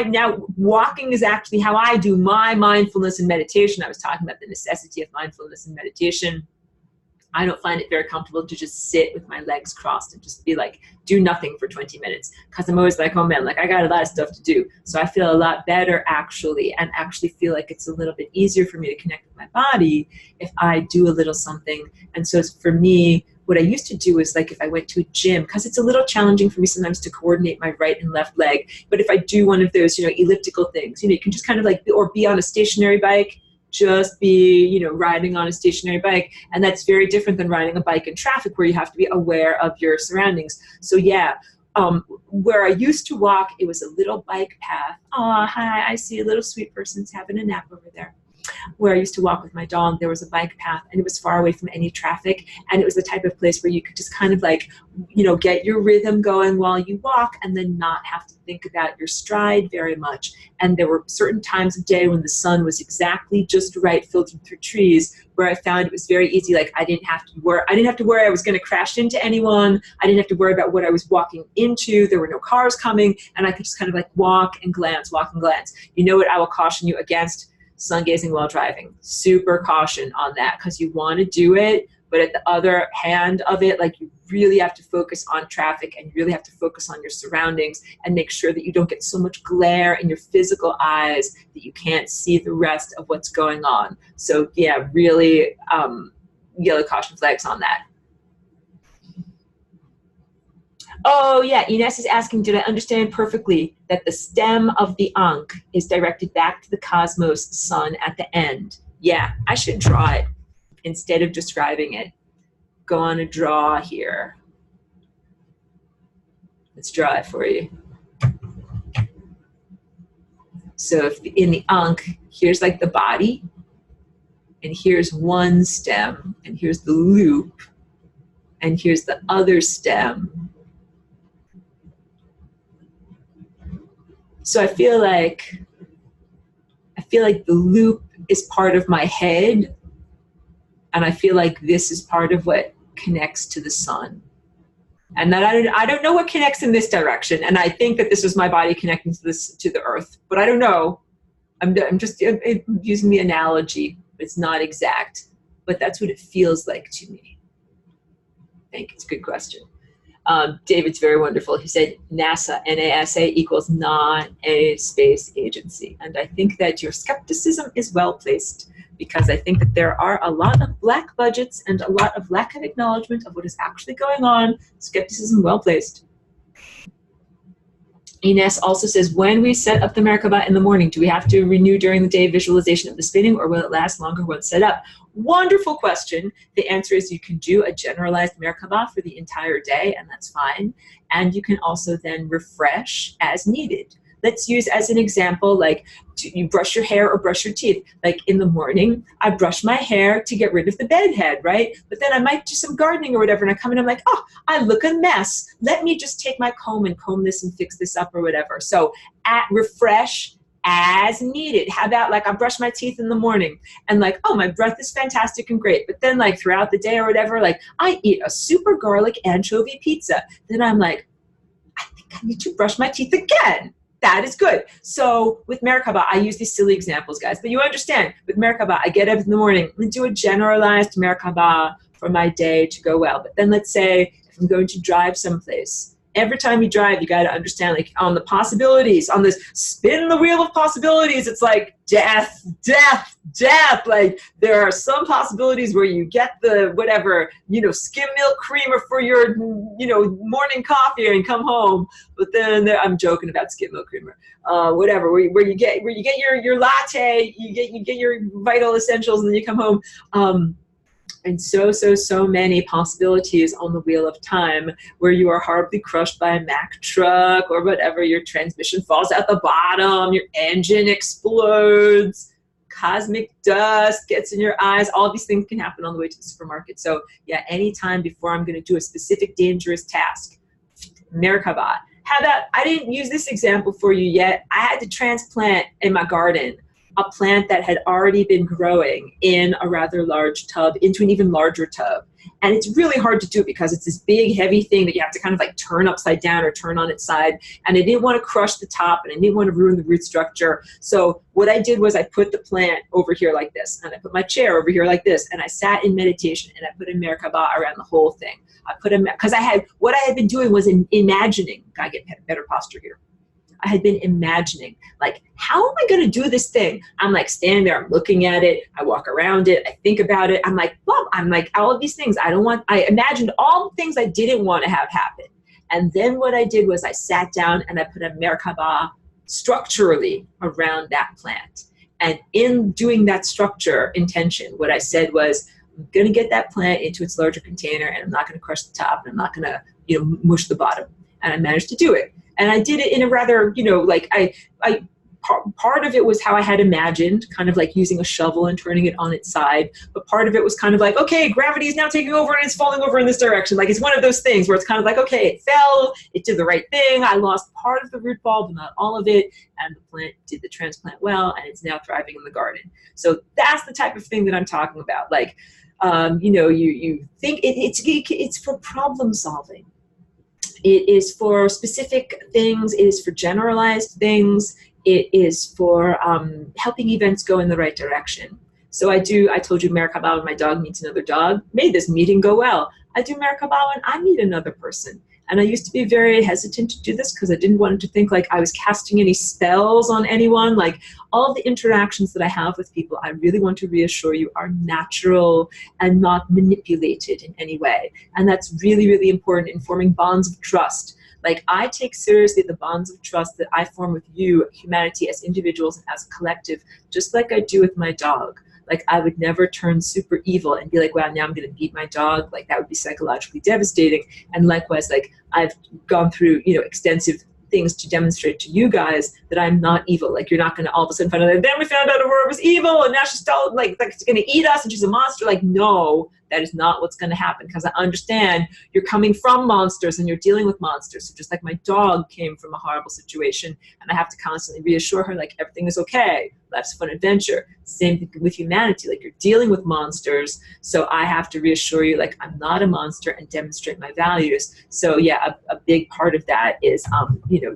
S1: now walking is actually how I do my mindfulness and meditation. I was talking about the necessity of mindfulness and meditation. I don't find it very comfortable to just sit with my legs crossed and just be like, do nothing for 20 minutes. Because I'm always like, oh man, like I got a lot of stuff to do. So I feel a lot better actually, and actually feel like it's a little bit easier for me to connect with my body if I do a little something. And so for me, what I used to do is like if I went to a gym, because it's a little challenging for me sometimes to coordinate my right and left leg. But if I do one of those, elliptical things, you can just kind of like, or be on a stationary bike, just be, riding on a stationary bike. And that's very different than riding a bike in traffic where you have to be aware of your surroundings. So yeah, where I used to walk, it was a little bike path. Oh, hi, I see a little sweet person's having a nap over there. Where I used to walk with my dog, there was a bike path, and it was far away from any traffic, and it was the type of place where you could just kind of like, get your rhythm going while you walk and then not have to think about your stride very much. And there were certain times of day when the sun was exactly just right, filtered through trees, where I found it was very easy. Like I didn't have to worry I was going to crash into anyone. I didn't have to worry about what I was walking into. There were no cars coming, and I could just kind of like walk and glance. You know what I will caution you against? Sun gazing while driving. Super caution on that, because you want to do it, but at the other hand of it, like you really have to focus on traffic and you really have to focus on your surroundings and make sure that you don't get so much glare in your physical eyes that you can't see the rest of what's going on. So yeah, really yellow caution flags on that. Oh yeah, Ines is asking, did I understand perfectly that the stem of the Ankh is directed back to the cosmos sun at the end? Yeah, I should draw it instead of describing it. Go on a draw here. Let's draw it for you. So if in the Ankh, here's like the body, and here's one stem, and here's the loop, and here's the other stem. So I feel like the loop is part of my head, and I feel like this is part of what connects to the sun. And that I don't know what connects in this direction, and I think that this was my body connecting to the earth, but I don't know. I'm just using the analogy. It's not exact, but that's what it feels like to me. I think it's a good question. David's very wonderful. He said NASA, NASA equals not a space agency. And I think that your skepticism is well placed, because I think that there are a lot of black budgets and a lot of lack of acknowledgement of what is actually going on. Skepticism well placed. Ines also says, when we set up the Merkaba in the morning, do we have to renew during the day visualization of the spinning, or will it last longer once set up? Wonderful question. The answer is you can do a generalized Merkaba for the entire day, and that's fine. And you can also then refresh as needed. Let's use as an example, like, do you brush your hair or brush your teeth? Like in the morning, I brush my hair to get rid of the bed head, right? But then I might do some gardening or whatever, and I come in, I'm like, oh, I look a mess. Let me just take my comb and comb this and fix this up or whatever. So refresh as needed. How about, like, I brush my teeth in the morning and like, oh, my breath is fantastic and great. But then like throughout the day or whatever, like I eat a super garlic anchovy pizza. Then I'm like, I think I need to brush my teeth again. That is good. So with Merkaba, I use these silly examples, guys, but you understand, with Merkaba, I get up in the morning and do a generalized Merkaba for my day to go well. But then let's say if I'm going to drive someplace, every time you drive, you got to understand, like, on the possibilities, on this spin the wheel of possibilities, it's like death, death, death. Like, there are some possibilities where you get the whatever, skim milk creamer for your, morning coffee and come home. But then I'm joking about skim milk creamer, whatever, where you get your latte, you get your vital essentials, and then you come home. And so many possibilities on the wheel of time where you are horribly crushed by a Mack truck or whatever. Your transmission falls out the bottom, your engine explodes, cosmic dust gets in your eyes. All these things can happen on the way to the supermarket. So yeah, anytime before I'm going to do a specific dangerous task, Merkaba. How about, I didn't use this example for you yet. I had to transplant in my garden a plant that had already been growing in a rather large tub into an even larger tub. And it's really hard to do because it's this big, heavy thing that you have to kind of like turn upside down or turn on its side. And I didn't want to crush the top, and I didn't want to ruin the root structure. So what I did was I put the plant over here like this, and I put my chair over here like this, and I sat in meditation, and I put a Merkaba around the whole thing. Because what I had been doing was imagining. Gotta get better posture here. I had been imagining, like, how am I going to do this thing? I'm like standing there, I'm looking at it, I walk around it, I think about it. I'm like, well, all of these things I imagined all the things I didn't want to have happen. And then what I did was I sat down and I put a Merkaba structurally around that plant. And in doing that structure intention, what I said was, I'm going to get that plant into its larger container, and I'm not going to crush the top, and I'm not going to, mush the bottom. And I managed to do it. And I did it in a rather, part of it was how I had imagined, kind of like using a shovel and turning it on its side. But part of it was kind of like, okay, gravity is now taking over and it's falling over in this direction. Like, it's one of those things where it's kind of like, okay, it fell, it did the right thing. I lost part of the root ball, but not all of it. And the plant did the transplant well, and it's now thriving in the garden. So that's the type of thing that I'm talking about. Like, you think it's for problem solving. It is for specific things. It is for generalized things. It is for helping events go in the right direction. So I told you Merkaba when my dog meets another dog, made this meeting go well. I do Merkaba when I meet another person. And I used to be very hesitant to do this because I didn't want it to think like I was casting any spells on anyone. Like, all the interactions that I have with people, I really want to reassure you, are natural and not manipulated in any way. And that's really, really important in forming bonds of trust. Like, I take seriously the bonds of trust that I form with you, humanity, as individuals and as a collective, just like I do with my dog. Like, I would never turn super evil and be like, wow, now I'm going to beat my dog. Like, that would be psychologically devastating. And likewise, like, I've gone through, extensive things to demonstrate to you guys that I'm not evil. Like, you're not going to all of a sudden find out, like, then we found out Aurora was evil and now she's still like she's going to eat us and she's a monster. Like, no, that is not what's going to happen, because I understand you're coming from monsters and you're dealing with monsters. So just like my dog came from a horrible situation, and I have to constantly reassure her, like, everything is okay. Life's a fun adventure. Same thing with humanity. Like, you're dealing with monsters. So I have to reassure you, like, I'm not a monster, and demonstrate my values. So yeah, a big part of that is,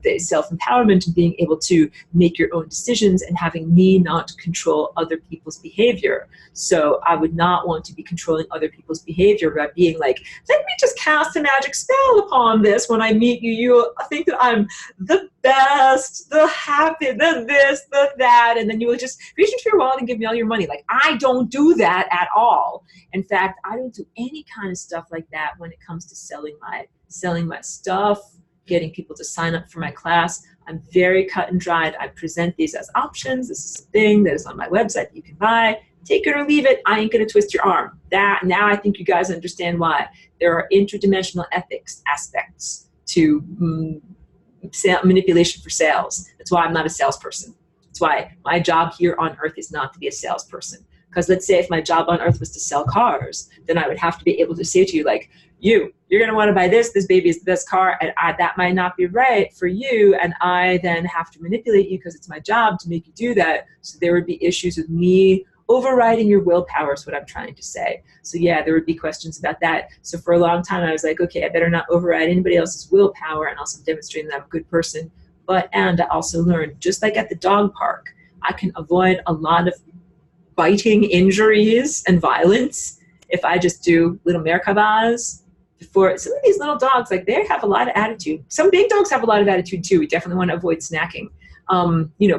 S1: the self-empowerment and being able to make your own decisions and having me not control other people's behavior. So I would not want to be controlling other people's behavior by being like, let me just cast a magic spell upon this. When I meet you, you'll think that I'm the best, the happy, the this, the that, and then you will just reach into your wallet and give me all your money. Like, I don't do that at all. In fact, I don't do any kind of stuff like that when it comes to selling my stuff, getting people to sign up for my class. I'm very cut and dried. I present these as options. This is a thing that is on my website that you can buy. Take it or leave it. I ain't going to twist your arm. Now I think you guys understand why. There are interdimensional ethics aspects to manipulation for sales. That's why I'm not a salesperson. That's why my job here on earth is not to be a salesperson. Because let's say if my job on earth was to sell cars, then I would have to be able to say to you, like, you're going to want to buy this baby is the best car, and that might not be right for you, and I then have to manipulate you because it's my job to make you do that. So there would be issues with me overriding your willpower is what I'm trying to say. So yeah, there would be questions about that. So for a long time I was like, okay, I better not override anybody else's willpower, and also demonstrating that I'm a good person. And I also learned, just like at the dog park, I can avoid a lot of biting injuries and violence if I just do little Merkabas. For some of these little dogs, like, they have a lot of attitude. Some big dogs have a lot of attitude too. We definitely want to avoid snacking.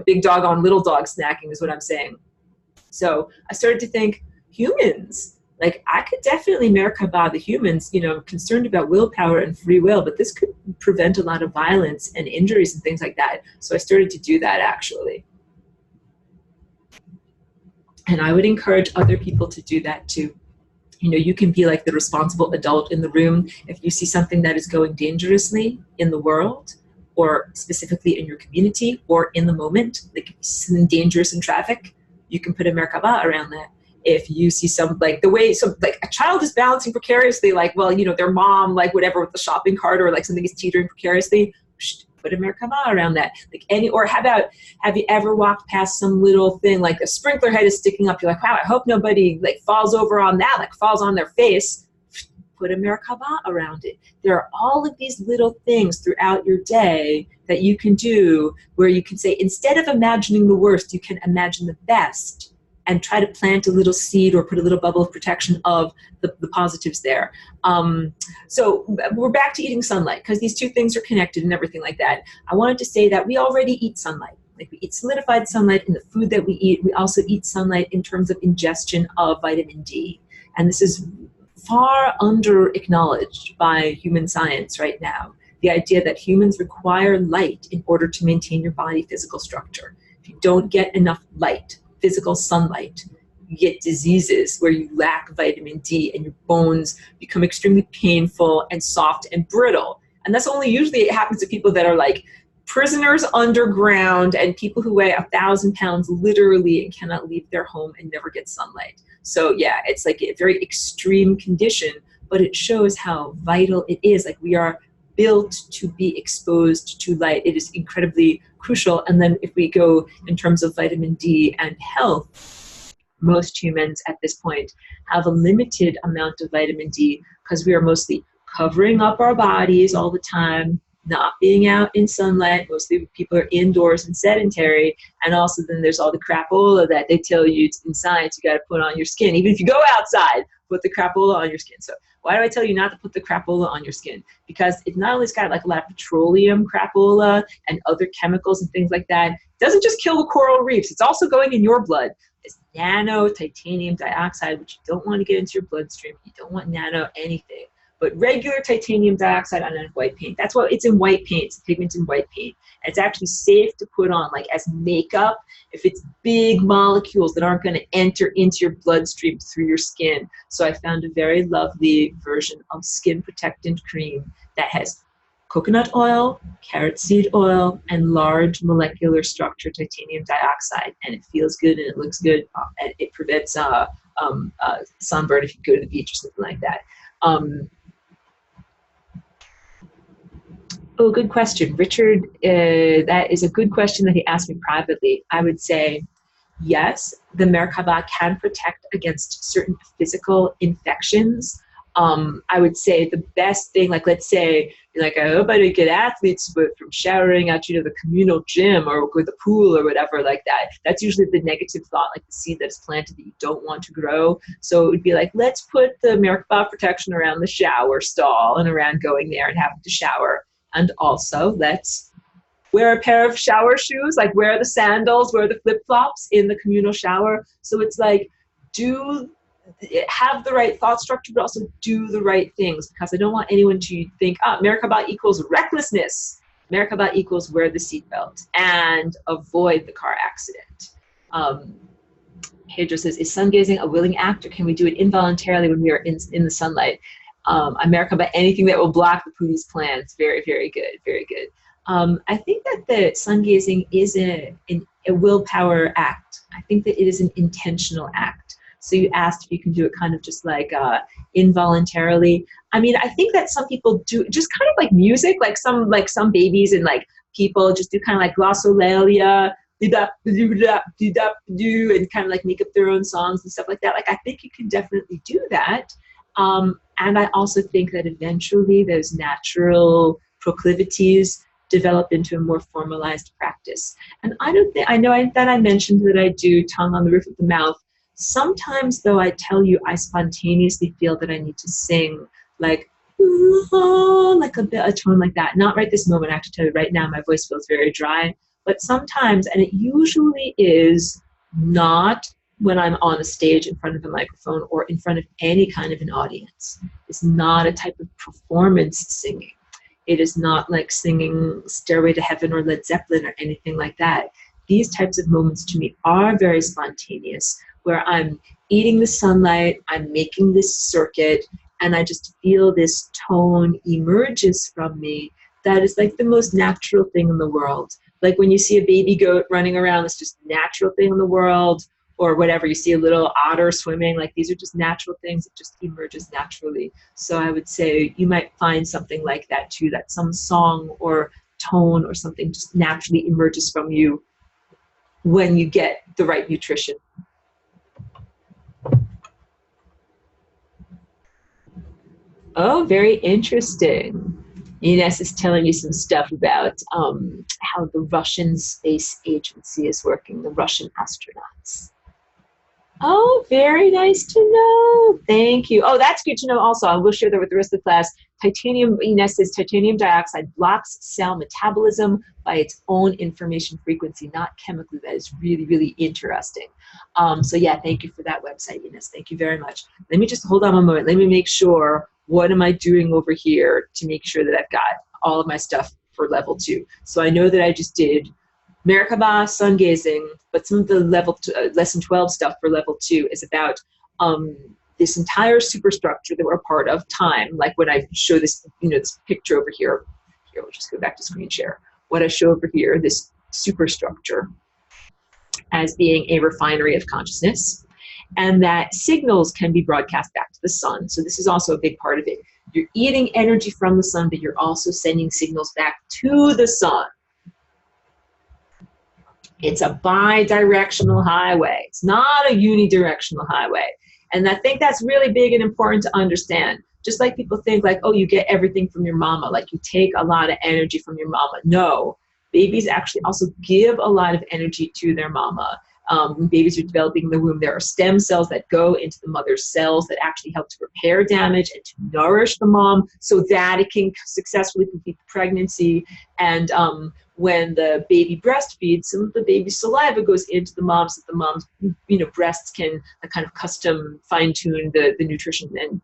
S1: Big dog on little dog snacking is what I'm saying. So I started to think, humans, like, I could definitely Merkaba the humans, concerned about willpower and free will, but this could prevent a lot of violence and injuries and things like that. So I started to do that, actually. And I would encourage other people to do that too. You can be like the responsible adult in the room. If you see something that is going dangerously in the world, or specifically in your community, or in the moment, like if you see something dangerous in traffic, you can put a Merkaba around that. If you see like a child is balancing precariously, like, well, their mom, like whatever, with the shopping cart, or like something is teetering precariously, put a Merkaba around that. Or how about, have you ever walked past some little thing, like a sprinkler head is sticking up, you're like, wow, I hope nobody like falls over on that, like falls on their face. Put a Merkaba around it. There are all of these little things throughout your day that you can do where you can say, instead of imagining the worst, you can imagine the best, and try to plant a little seed or put a little bubble of protection of the positives there. So we're back to eating sunlight, because these two things are connected and everything like that. I wanted to say that we already eat sunlight. Like, we eat solidified sunlight in the food that we eat. We also eat sunlight in terms of ingestion of vitamin D. And this is far under acknowledged by human science right now. The idea that humans require light in order to maintain your body physical structure. If you don't get enough light, physical sunlight, you get diseases where you lack vitamin D, and your bones become extremely painful and soft and brittle. And that's only usually, it happens to people that are like prisoners underground, and people who weigh 1,000 pounds literally and cannot leave their home and never get sunlight. So yeah, it's like a very extreme condition, but it shows how vital it is. Like, we are built to be exposed to light. It is incredibly crucial. And then if we go in terms of vitamin D and health, most humans at this point have a limited amount of vitamin D, because we are mostly covering up our bodies all the time, not being out in sunlight. Mostly people are indoors and sedentary. And also then there's all the crapola that they tell you in science you got to put on your skin. Even if you go outside, put the crapola on your skin. So why do I tell you not to put the crapola on your skin? Because it not only has got like a lot of petroleum crapola and other chemicals and things like that, it doesn't just kill the coral reefs, it's also going in your blood. It's nano titanium dioxide, which you don't want to get into your bloodstream. You don't want nano anything. But regular titanium dioxide on white paint, that's why it's in white paint. It's pigment in white paint. And it's actually safe to put on like as makeup if it's big molecules that aren't going to enter into your bloodstream through your skin. So I found a very lovely version of skin protectant cream that has coconut oil, carrot seed oil, and large molecular structure titanium dioxide. And it feels good and it looks good. And it prevents sunburn if you go to the beach or something like that. Oh, good question. Richard, that is a good question that he asked me privately. I would say, yes, the Merkaba can protect against certain physical infections. I would say the best thing, like let's say, like I hope I don't get athletes from showering at, the communal gym or the pool or whatever like that. That's usually the negative thought, like the seed that's planted that you don't want to grow. So it would be like, let's put the Merkaba protection around the shower stall and around going there and having to shower. And also, let's wear a pair of shower shoes, like wear the sandals, wear the flip-flops in the communal shower. So it's like, have the right thought structure, but also do the right things, because I don't want anyone to think, Merkaba equals recklessness. Merkaba equals wear the seatbelt and avoid the car accident. Pedro says, is sun gazing a willing act, or can we do it involuntarily when we are in the sunlight? Merkaba, anything that will block the Pooties' plans. Very, very good, very good. I think that the sun gazing is a willpower act. I think that it is an intentional act. So you asked if you can do it kind of just like involuntarily. I mean, I think that some people do just kind of like music, like some babies and like people just do kind of like glossolalia, and kind of like make up their own songs and stuff like that. Like I think you can definitely do that. And I also think that eventually those natural proclivities develop into a more formalized practice. And I know that I mentioned that I do tongue on the roof of the mouth. Sometimes, though, I tell you, I spontaneously feel that I need to sing like a tone like that. Not right this moment. I have to tell you right now, my voice feels very dry. But sometimes, and it usually is not when I'm on a stage in front of a microphone or in front of any kind of an audience. It's not a type of performance singing. It is not like singing Stairway to Heaven or Led Zeppelin or anything like that. These types of moments to me are very spontaneous, where I'm eating the sunlight, I'm making this circuit, and I just feel this tone emerges from me that is like the most natural thing in the world. Like when you see a baby goat running around, it's just a natural thing in the world, or whatever, you see a little otter swimming, like these are just natural things, it just emerges naturally. So I would say you might find something like that too, that some song or tone or something just naturally emerges from you when you get the right nutrition. Oh, very interesting. Ines is telling me some stuff about how the Russian space agency is working, the Russian astronauts. Oh, very nice to know. Thank you. Oh, that's good to know also. I will share that with the rest of the class. Ines says titanium dioxide blocks cell metabolism by its own information frequency, not chemically. That is really, really interesting. So yeah, thank you for that website, Ines. Thank you very much. Let me just hold on a moment. Let me make sure, what am I doing over here to make sure that I've got all of my stuff for level 2. So I know that I just did Merkaba, sun gazing, but some of the lesson 12 stuff for level 2 is about this entire superstructure that we're part of, time. Like when I show this, this picture over here. Here, we'll just go back to screen share. What I show over here, this superstructure, as being a refinery of consciousness, and that signals can be broadcast back to the sun. So this is also a big part of it. You're eating energy from the sun, but you're also sending signals back to the sun. It's a bi-directional highway. It's not a unidirectional highway. And I think that's really big and important to understand. Just like people think like, oh, you get everything from your mama, like you take a lot of energy from your mama. No, babies actually also give a lot of energy to their mama. When babies are developing in the womb, there are stem cells that go into the mother's cells that actually help to repair damage and to nourish the mom so that it can successfully complete the pregnancy. And when the baby breastfeeds, some of the baby's saliva goes into the mom so that the mom's breasts can kind of custom fine-tune the nutrition and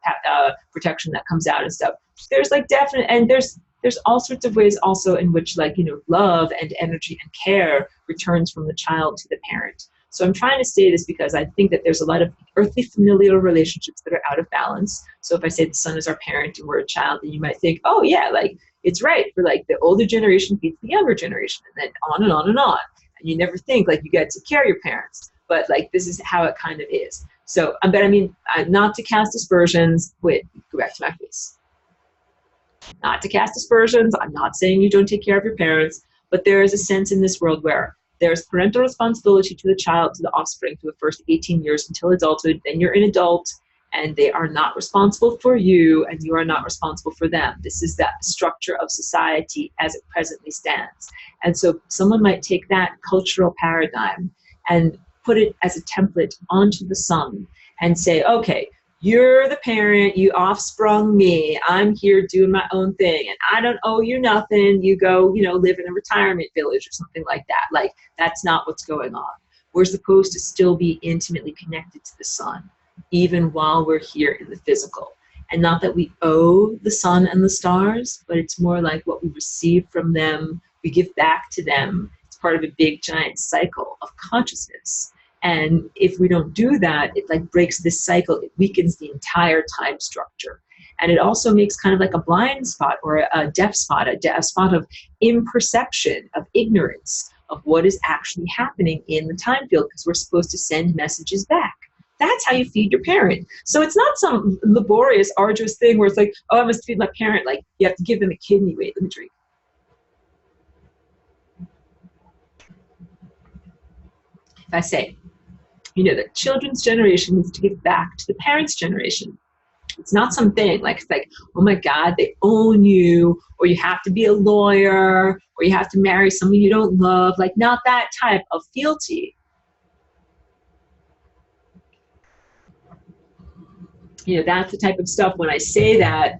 S1: protection that comes out and stuff. There's like definite, and there's all sorts of ways also in which love and energy and care returns from the child to the parent. So I'm trying to say this because I think that there's a lot of earthly familial relationships that are out of balance. So if I say the sun is our parent and we're a child, then you might think, oh yeah, like it's right for like the older generation feeds the younger generation, and then on and on and on. And you never think like you got to care your parents, but like this is how it kind of is. So, but I mean, not to cast aspersions. Wait, go back to my face. Not to cast aspersions. I'm not saying you don't take care of your parents, but there is a sense in this world where there's parental responsibility to the child, to the offspring, for the first 18 years until adulthood. Then you're an adult, and they are not responsible for you, and you are not responsible for them. This is the structure of society as it presently stands. And so someone might take that cultural paradigm and put it as a template onto the sun and say, okay, you're the parent, you offsprung me, I'm here doing my own thing, and I don't owe you nothing, you go, live in a retirement village or something like that. Like, that's not what's going on. We're supposed to still be intimately connected to the sun, even while we're here in the physical. And not that we owe the sun and the stars, but it's more like what we receive from them, we give back to them. It's part of a big giant cycle of consciousness. And if we don't do that, it like breaks this cycle, it weakens the entire time structure. And it also makes kind of like a blind spot or a deaf spot, a spot of imperception, of ignorance of what is actually happening in the time field, because we're supposed to send messages back. That's how you feed your parent. So it's not some laborious, arduous thing where it's like, oh, I must feed my parent. Like, you have to give them a kidney. Wait, let me drink. If I say, the children's generation needs to give back to the parents' generation. It's not something like, it's like, oh my God, they own you, or you have to be a lawyer, or you have to marry someone you don't love. Like, not that type of fealty. That's the type of stuff when I say that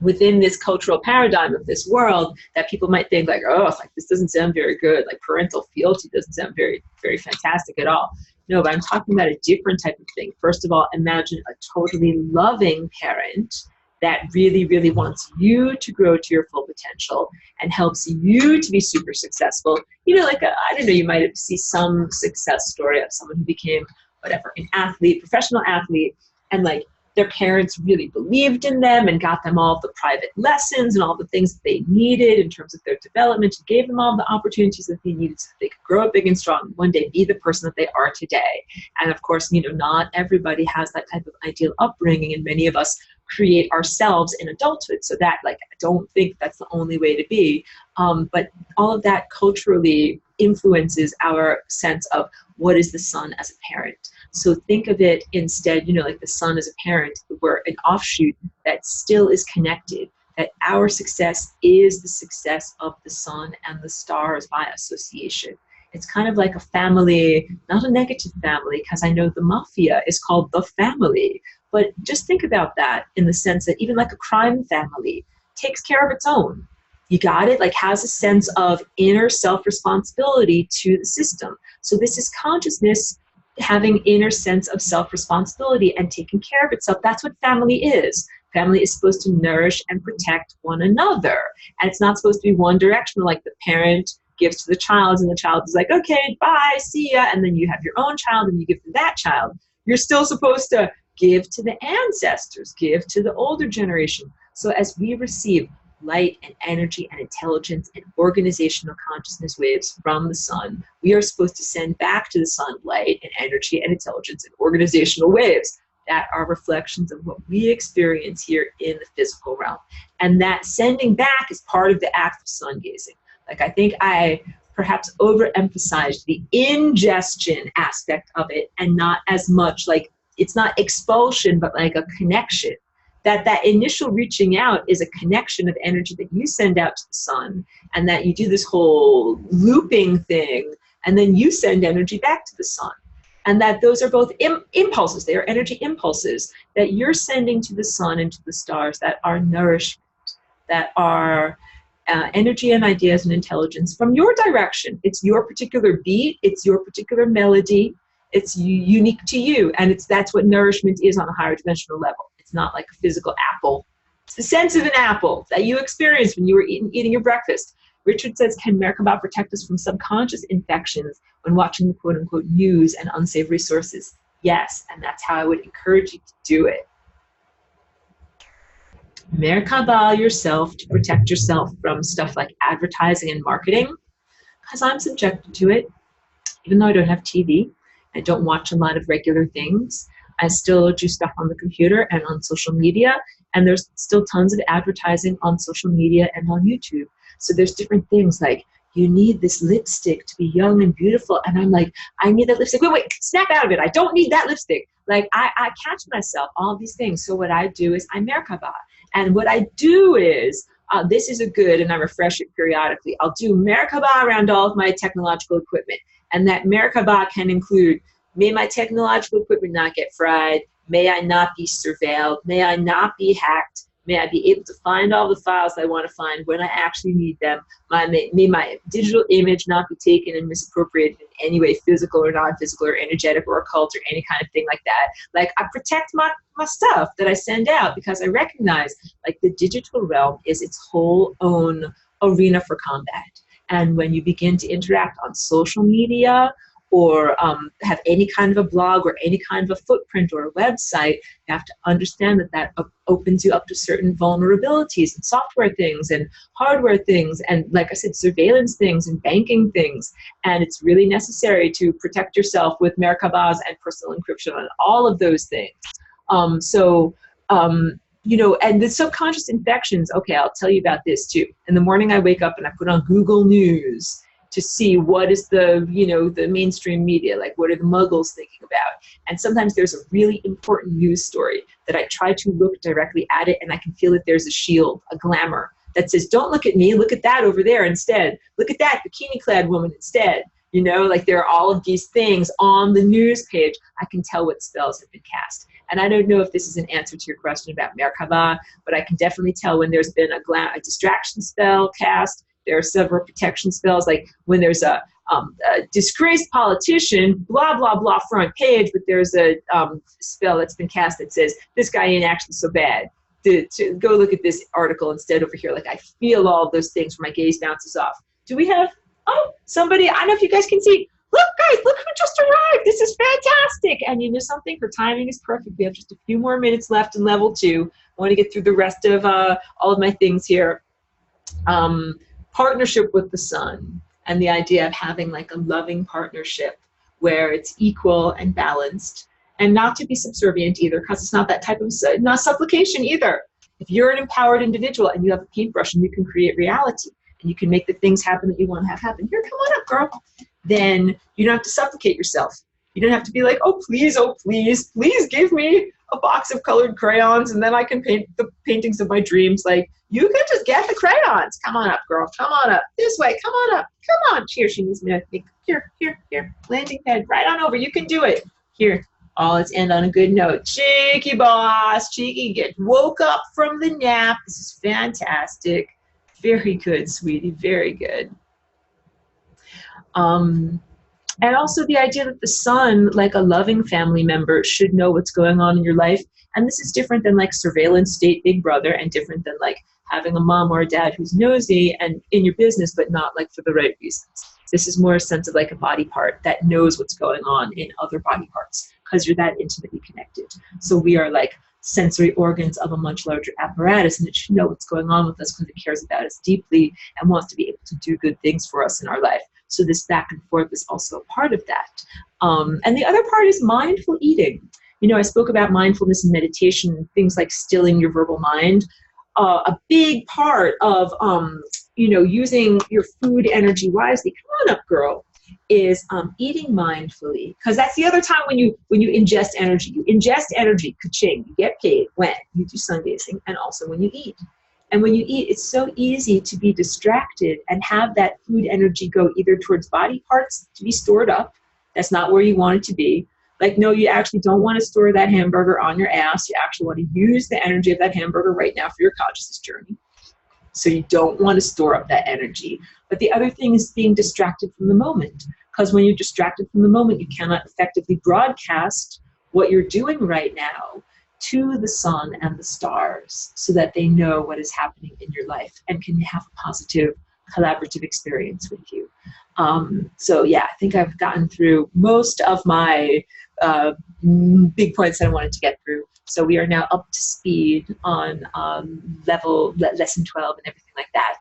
S1: within this cultural paradigm of this world, that people might think like, oh, it's like, this doesn't sound very good. Like, parental fealty doesn't sound very, very fantastic at all. No, but I'm talking about a different type of thing. First of all, imagine a totally loving parent that really, really wants you to grow to your full potential and helps you to be super successful. Like, I don't know, you might see some success story of someone who became, whatever, an athlete, professional athlete, and like, their parents really believed in them and got them all the private lessons and all the things that they needed in terms of their development, and gave them all the opportunities that they needed so that they could grow up big and strong and one day be the person that they are today. And of course, not everybody has that type of ideal upbringing, and many of us create ourselves in adulthood. So that, like, I don't think that's the only way to be. But all of that culturally influences our sense of what is the sun as a parent. So think of it instead, like the sun as a parent, we're an offshoot that still is connected, that our success is the success of the sun and the stars by association. It's kind of like a family, not a negative family, because I know the mafia is called the family, but just think about that in the sense that even like a crime family takes care of its own. You got it? Like, has a sense of inner self-responsibility to the system. So this is consciousness having inner sense of self-responsibility and taking care of itself. That's what family is. Family is supposed to nourish and protect one another. And it's not supposed to be one directional, like the parent gives to the child and the child is like, okay, bye, see ya. And then you have your own child and you give to that child. You're still supposed to give to the ancestors, give to the older generation. So as we receive light and energy and intelligence and organizational consciousness waves from the sun, we are supposed to send back to the sun light and energy and intelligence and organizational waves that are reflections of what we experience here in the physical realm. And that sending back is part of the act of sun gazing. Like, I think I perhaps overemphasized the ingestion aspect of it, and not as much like, it's not expulsion, but like a connection. That initial reaching out is a connection of energy that you send out to the sun, and that you do this whole looping thing, and then you send energy back to the sun. And that those are both impulses. They are energy impulses that you're sending to the sun and to the stars that are nourishment, that are energy and ideas and intelligence from your direction. It's your particular beat, it's your particular melody, it's unique to you, and that's what nourishment is on a higher dimensional level. It's not like a physical apple. It's the sense of an apple that you experienced when you were eating your breakfast. Richard says, can Merkaba protect us from subconscious infections when watching the quote-unquote news and unsavory sources? Yes, and that's how I would encourage you to do it. Merkaba yourself to protect yourself from stuff like advertising and marketing, because I'm subjected to it. Even though I don't have TV, I don't watch a lot of regular things, I still do stuff on the computer and on social media, and there's still tons of advertising on social media and on YouTube. So there's different things like, you need this lipstick to be young and beautiful, and I'm like, I need that lipstick. Wait, snap out of it. I don't need that lipstick. Like, I catch myself, all these things. So what I do is I Merkaba. And what I do is, this is a good, and I refresh it periodically, I'll do Merkaba around all of my technological equipment. And that Merkaba can include, may my technological equipment not get fried, may I not be surveilled, may I not be hacked, May I be able to find all the files I want to find when I actually need them. May my digital image not be taken and misappropriated in any way, physical or non-physical or energetic or occult or any kind of thing like that. Like, I protect my stuff that I send out because I recognize, like, the digital realm is its whole own arena for combat. And when you begin to interact on social media or have any kind of a blog or any kind of a footprint or a website, you have to understand that that opens you up to certain vulnerabilities and software things and hardware things and, like I said, surveillance things and banking things. And it's really necessary to protect yourself with Merkabas and personal encryption and all of those things. You know, and the subconscious infections, okay, I'll tell you about this too. In the morning I wake up and I put on Google News to see what is the, you know, the mainstream media, like what are the muggles thinking about. And sometimes there's a really important news story that I try to look directly at it and I can feel that there's a shield, a glamour that says, don't look at me, look at that over there instead. Look at that bikini clad woman instead. You know, like there are all of these things on the news page. I can tell what spells have been cast. And I don't know if this is an answer to your question about Merkaba, but I can definitely tell when there's been a distraction spell cast. There are several protection spells, like when there's a disgraced politician, blah, blah, blah, front page, but there's a spell that's been cast that says, this guy ain't actually so bad. To go look at this article instead over here. Like, I feel all of those things where my gaze bounces off. Do we have, oh, somebody, I don't know if you guys can see. Look, guys, look who just arrived. This is fantastic. And you know something? Her timing is perfect. We have just a few more minutes left in level 2. I want to get through the rest of all of my things here. Partnership with the sun and the idea of having like a loving partnership where it's equal and balanced and not to be subservient either, because it's not that type of, not supplication either. If you're an empowered individual and you have a paintbrush and you can create reality and you can make the things happen that you want to have happen, here, come on up, girl. Then you don't have to supplicate yourself. You don't have to be like, oh, please, please give me a box of colored crayons and then I can paint the paintings of my dreams. Like, you can just get the crayons. Come on up, girl. Come on up. This way. Come on up. Come on. Here, she needs me to make, here. Landing pad, right on over. You can do it. Here. Oh, let's end on a good note. Cheeky boss. Cheeky, get woke up from the nap. This is fantastic. Very good, sweetie. Very good. And also the idea that the son, like a loving family member, should know what's going on in your life. And this is different than like surveillance state big brother, and different than like having a mom or a dad who's nosy and in your business, but not like for the right reasons. This is more a sense of like a body part that knows what's going on in other body parts because you're that intimately connected. So we are like sensory organs of a much larger apparatus, and it should know what's going on with us because it cares about us deeply and wants to be able to do good things for us in our life. So this back and forth is also a part of that. And the other part is mindful eating. You know, I spoke about mindfulness and meditation, things like stilling your verbal mind. A big part of, you know, using your food energy wisely, come on up, girl, is eating mindfully. Because that's the other time when you ingest energy. You ingest energy, ka-ching, you get paid when you do sungazing, and also when you eat. And when you eat, it's so easy to be distracted and have that food energy go either towards body parts to be stored up. That's not where you want it to be. Like, no, you actually don't want to store that hamburger on your ass. You actually want to use the energy of that hamburger right now for your consciousness journey. So you don't want to store up that energy. But the other thing is being distracted from the moment. Because when you're distracted from the moment, you cannot effectively broadcast what you're doing right now to the sun and the stars so that they know what is happening in your life and can have a positive collaborative experience with you. So yeah, I think I've gotten through most of my big points that I wanted to get through. So we are now up to speed on lesson 12 and everything like that.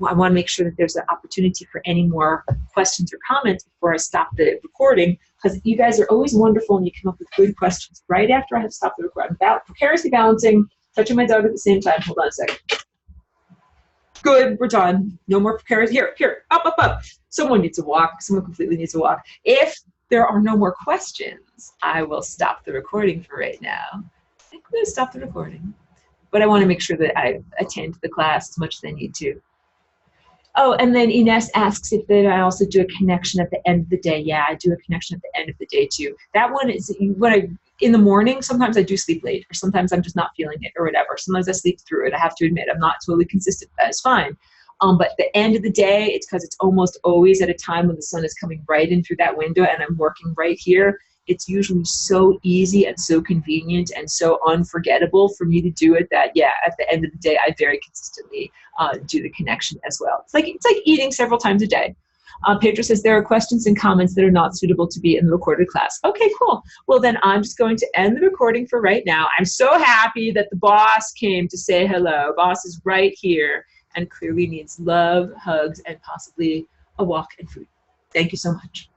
S1: I want to make sure that there's an opportunity for any more questions or comments before I stop the recording, because you guys are always wonderful and you come up with good questions right after I have stopped the recording. Precariously balancing, touching my dog at the same time. Hold on a second. Good, we're done. No more precarious. Here, up. Someone needs a walk. Someone completely needs a walk. If there are no more questions, I will stop the recording for right now. I think I'm going to stop the recording. But I want to make sure that I attend the class as much as I need to. Oh, and then Ines asks if I also do a connection at the end of the day. Yeah, I do a connection at the end of the day too. That one is what I in the morning, sometimes I do sleep late, or sometimes I'm just not feeling it or whatever. Sometimes I sleep through it. I have to admit, I'm not totally consistent. That is fine. But at the end of the day, it's because it's almost always at a time when the sun is coming right in through that window and I'm working right here. It's usually so easy and so convenient and so unforgettable for me to do it that, yeah, at the end of the day, I very consistently do the connection as well. It's like eating several times a day. Pedro says there are questions and comments that are not suitable to be in the recorded class. Okay, cool. Well, then I'm just going to end the recording for right now. I'm so happy that the boss came to say hello. Boss is right here and clearly needs love, hugs, and possibly a walk and food. Thank you so much.